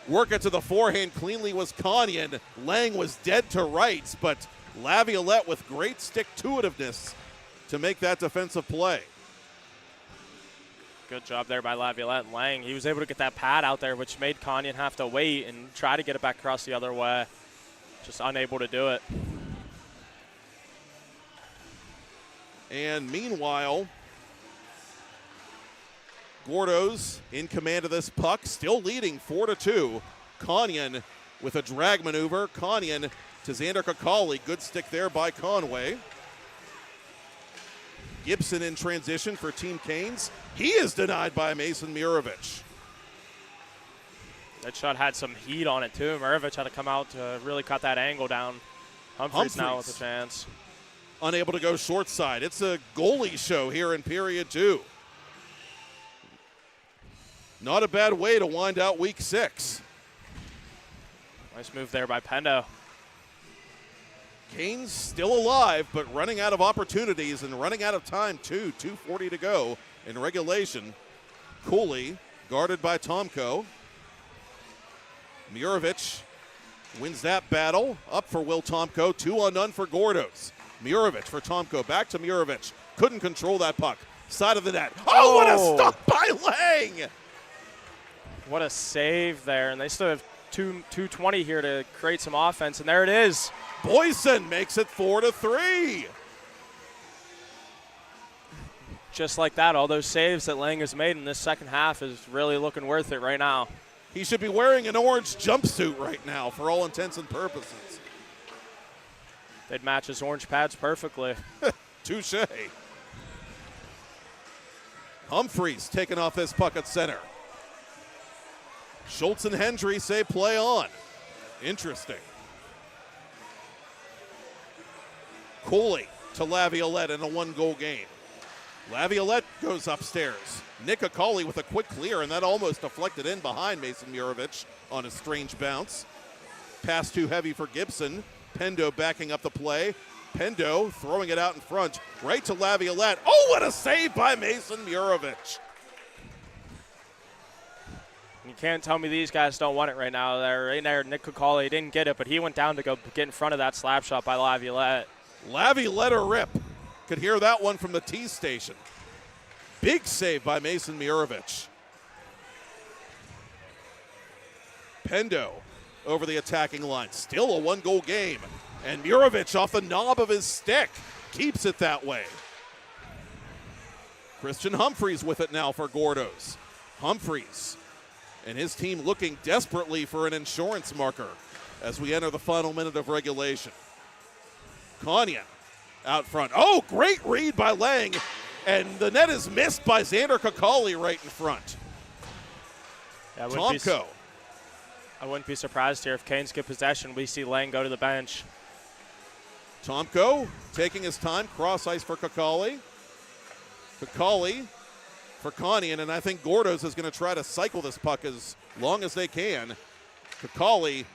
work it to the forehand cleanly was Konyan. Lang was dead to rights, but Laviolette with great stick-to-itiveness to make that defensive play.
Good job there by Laviolette and Lang. He was able to get that pad out there, which made Konyan have to wait and try to get it back across the other way. Just unable to do it.
And meanwhile, Gordo's in command of this puck, still leading 4-2. Konyan with a drag maneuver. Konyan to Xander Kakali. Good stick there by Conway. Gibson in transition for Team Canes. He is denied by Mason Murovich.
That shot had some heat on it, too. Murovich had to come out to really cut that angle down. Humphreys now with a chance.
Unable to go short side. It's a goalie show here in period 2. Not a bad way to wind out week 6.
Nice move there by Pendo.
Canes still alive, but running out of opportunities and running out of time too. 2:40 to go in regulation. Cooley guarded by Tomko. Murovich wins that battle. Up for Will Tomko. 2-on-none for Gordos. Murovich for Tomko. Back to Murovich. Couldn't control that puck. Side of the net. Oh, what a stop by Lang!
What a save there. And they still have 2:20 here to create some offense. And there it is.
Boyson makes it 4-3.
Just like that, all those saves that Lang has made in this second half is really looking worth it right now.
He should be wearing an orange jumpsuit right now for all intents and purposes.
They'd match his orange pads perfectly.
Touche. Humphreys taking off this puck at center. Schultz and Hendry say play on. Interesting. Cooley to Laviolette in a 1-goal game. Laviolette goes upstairs. Nick Akali with a quick clear, and that almost deflected in behind Mason Murovich on a strange bounce. Pass too heavy for Gibson. Pendo backing up the play. Pendo throwing it out in front, right to Laviolette. Oh, what a save by Mason Murovich.
You can't tell me these guys don't want it right now. They're right there. Nick Cooley didn't get it, but he went down to go get in front of that slap shot by Laviolette.
Lavi let her rip. Could hear that one from the T station. Big save by Mason Murovich. Pendo over the attacking line. Still a one-goal game. And Murovich off the knob of his stick keeps it that way. Christian Humphreys with it now for Gordo's. Humphreys and his team looking desperately for an insurance marker as we enter the final minute of regulation. Kanya out front. Oh, great read by Lang. And the net is missed by Xander Kakali right in front.
Yeah,
Tomko.
I wouldn't be surprised here if Canes get possession. We see Lang go to the bench.
Tomko taking his time, cross ice for Kakali. Kakali for Kanian, and I think Gordo's is going to try to cycle this puck as long as they can. Kakali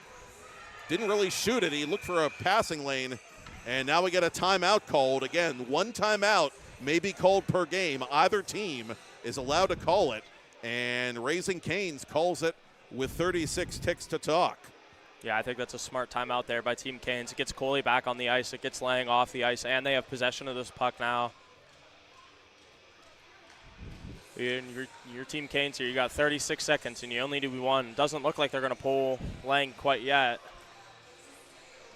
didn't really shoot it. He looked for a passing lane, and now we get a timeout called. Again, one timeout may be called per game. Either team is allowed to call it, and Raising Canes calls it with 36 ticks to talk.
Yeah, I think that's a smart timeout there by Team Canes. It gets Cooley back on the ice. It gets Lang off the ice, and they have possession of this puck now. Your Team Canes here, you got 36 seconds, and you only do one. Doesn't look like they're going to pull Lang quite yet.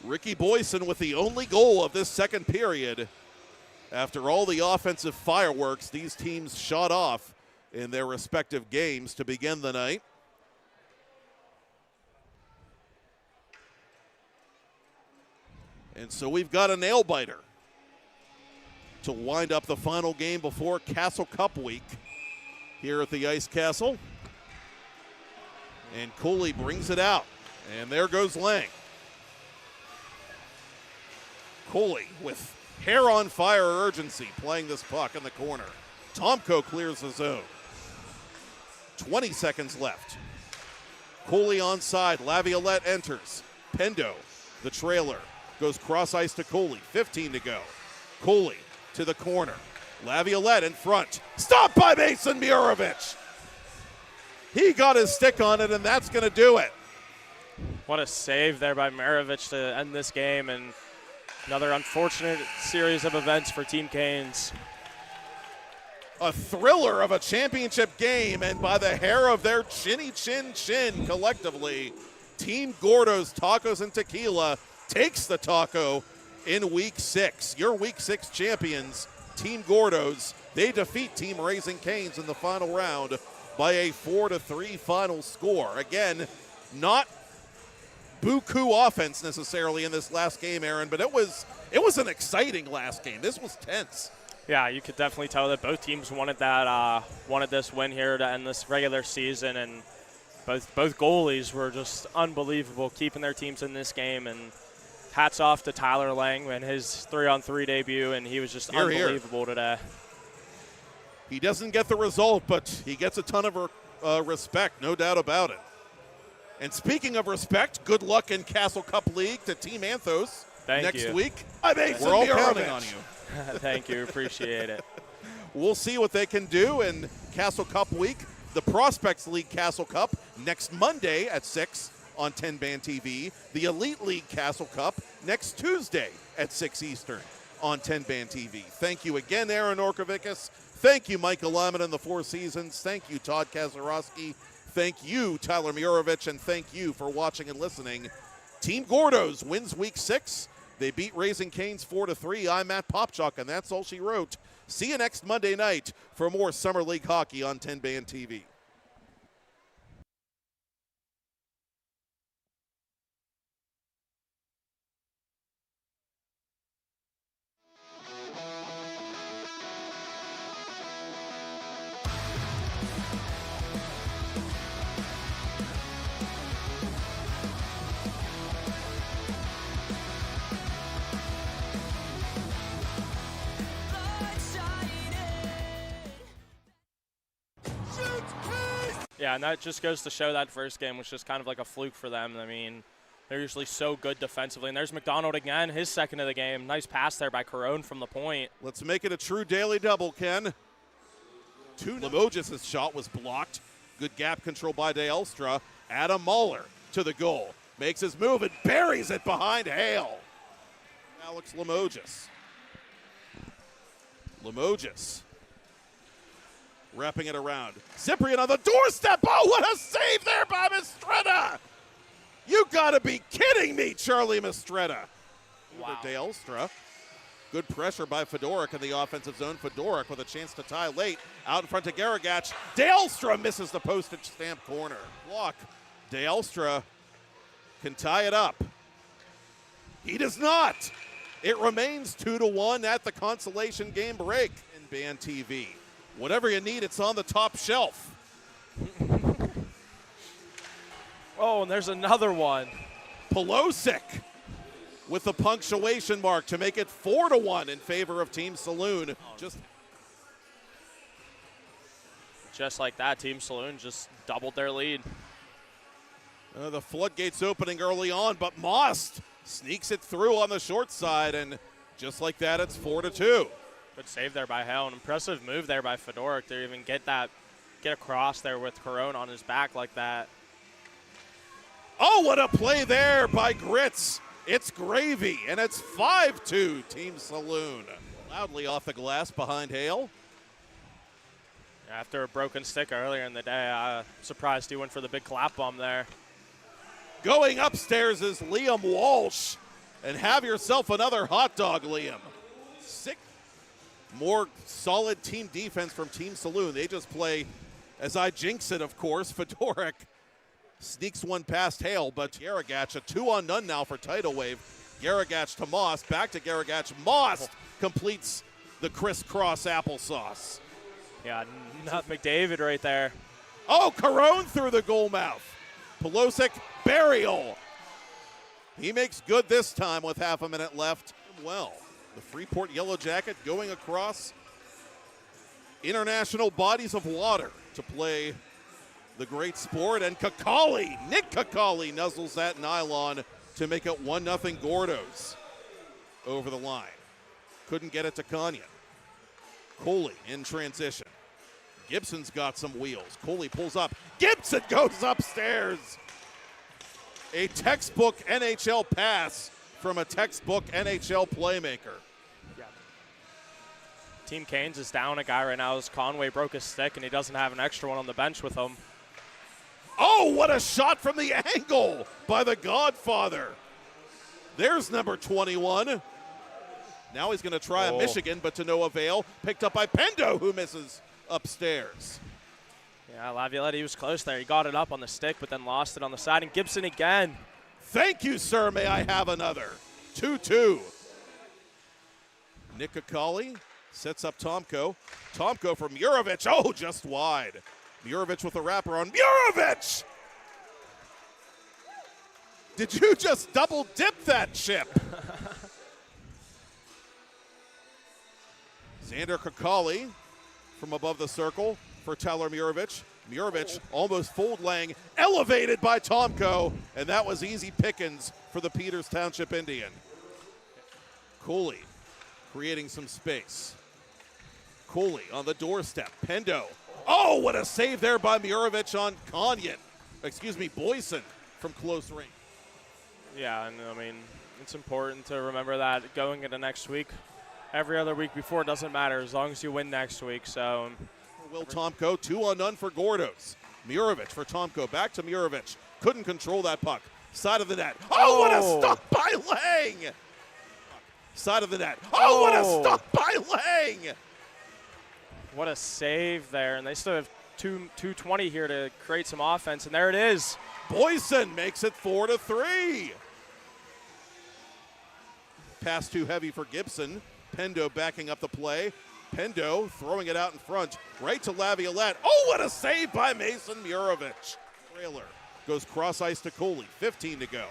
Ricky Boyson with the only goal of this second period. After all the offensive fireworks these teams shot off in their respective games to begin the night. And so we've got a nail-biter to wind up the final game before Castle Cup week here at the Ice Castle. And Cooley brings it out. And there goes Lang. Cooley with hair on fire urgency playing this puck in the corner. Tomko clears the zone. 20 seconds left. Cooley onside. Laviolette enters. Pendo, the trailer, goes cross ice to Cooley. 15 to go. Cooley to the corner. Laviolette in front. Stopped by Mason Murovich. He got his stick on it, and that's going to do it.
What a save there by Murovich to end this game, and another unfortunate series of events for Team Canes.
A thriller of a championship game, and by the hair of their chinny chin chin collectively, Team Gordo's Tacos and Tequila takes the taco in Week 6. Your Week 6 champions, Team Gordo's, they defeat Team Raising Canes in the final round by a 4-3 final score. Again, not buku offense necessarily in this last game, Aaron, but it was an exciting last game. This was tense.
Yeah, you could definitely tell that both teams wanted this win here to end this regular season, and both goalies were just unbelievable keeping their teams in this game. And hats off to Tyler Lang and his 3-on-3 debut, and he was just unbelievable today.
He doesn't get the result, but he gets a ton of respect, no doubt about it. And speaking of respect, good luck in Castle Cup League to Team Anthos next week. We're all counting on you.
Thank you. Appreciate it.
We'll see what they can do in Castle Cup Week. The Prospects League Castle Cup next Monday at 6 on 10 Band TV. The Elite League Castle Cup next Tuesday at 6 Eastern on 10 Band TV. Thank you again, Aaron Orkovicus. Thank you, Michael Lyman in the Four Seasons. Thank you, Todd Kazarowski. Thank you, Tyler Murovich, and thank you for watching and listening. Team Gordo's wins Week 6. They beat Raising Canes 4-3. I'm Matt Popchuk, and that's all she wrote. See you next Monday night for more Summer League hockey on 10 Band TV.
Yeah, and that just goes to show that first game was just kind of like a fluke for them. I mean, they're usually so good defensively. And there's McDonald again, his second of the game. Nice pass there by Carone from the point.
Let's make it a true daily double, Ken. Limoges' shot was blocked. Good gap control by DeElstra. Adam Muller to the goal. Makes his move and buries it behind Hale. Alex Limoges. Limoges. Wrapping it around. Cyprian on the doorstep. Oh, what a save there by Mistretta. You gotta be kidding me, Charlie Mistretta.
Wow.
DeElstra. Good pressure by Fedorek in the offensive zone. Fedorek with a chance to tie late. Out in front to Garagach. DeElstra misses the postage stamp corner. Block. DeElstra can tie it up. He does not. It remains 2-1 at the Consolation game break in Band TV. Whatever you need, it's on the top shelf.
Oh, and there's another one.
Pelosic with the punctuation mark to make it 4-1 in favor of Team Saloon.
Just like that, Team Saloon just doubled their lead.
The floodgates opening early on, but Most sneaks it through on the short side, and just like that, it's 4-2.
Good save there by Hale. An impressive move there by Fedorek to even get across there with Corona on his back like that.
Oh, what a play there by Grits. It's gravy, and it's 5-2 Team Saloon. Loudly off the glass behind Hale.
After a broken stick earlier in the day, I'm surprised he went for the big clap bomb there.
Going upstairs is Liam Walsh. And have yourself another hot dog, Liam. More solid team defense from Team Saloon. They just play, as I jinx it, of course. Fedorek sneaks one past Hale, but Garagach, a 2-on-none now for Tidal Wave. Garagach to Moss, back to Garagach. Moss completes the crisscross applesauce.
Yeah, not McDavid right there.
Oh, Corone through the goal mouth. Pelosic, burial. He makes good this time with half a minute left. Well, the Freeport Yellow Jacket going across international bodies of water to play the great sport. And Nick Kakali nuzzles that nylon to make it 1-0 Gordos over the line. Couldn't get it to Kanyan. Cooley in transition. Gibson's got some wheels. Cooley pulls up. Gibson goes upstairs. A textbook NHL pass from a textbook NHL playmaker.
Yeah. Team Canes is down a guy right now as Conway broke his stick and he doesn't have an extra one on the bench with him.
Oh, what a shot from the angle by the Godfather. There's number 21. Now he's going to try a Michigan, but to no avail. Picked up by Pendo, who misses upstairs.
Yeah, Laviolette, he was close there. He got it up on the stick, but then lost it on the side. And Gibson again.
Thank you, sir. May I have another? 2-2. Nick Kakali sets up Tomko. Tomko from Murovich. Oh, just wide. Murovich with a wrapper on Murovich! Did you just double dip that chip? Xander Kakali from above the circle for Tyler Murovich. Murovich almost fold-laying, elevated by Tomko, and that was easy pickings for the Peters Township Indian. Cooley creating some space. Cooley on the doorstep. Pendo. Oh, what a save there by Murovich on Boyson from close range.
Yeah, and I mean, it's important to remember that going into next week. Every other week before doesn't matter as long as you win next week. So,
Will Tomko, 2-on-none for Gordos. Murovich for Tomko, back to Murovich. Couldn't control that puck. Side of the net. Oh, what a stop by Lang! Side of the net. Oh, what a stop by Lang!
What a save there, and they still have 2:20 here to create some offense, and there it is.
Boyson makes it 4-3. Pass too heavy for Gibson. Pendo backing up the play. Pendo throwing it out in front, right to Laviolette. Oh, what a save by Mason Murovich. Trailer goes cross ice to Cooley. 15 to go.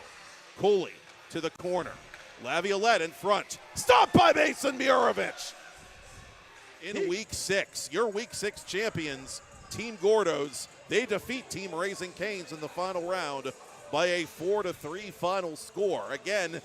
Cooley to the corner. Laviolette in front. Stop by Mason Murovich. In Week 6, your Week 6 champions, Team Gordos, they defeat Team Raising Canes in the final round by a 4-3 final score. Again,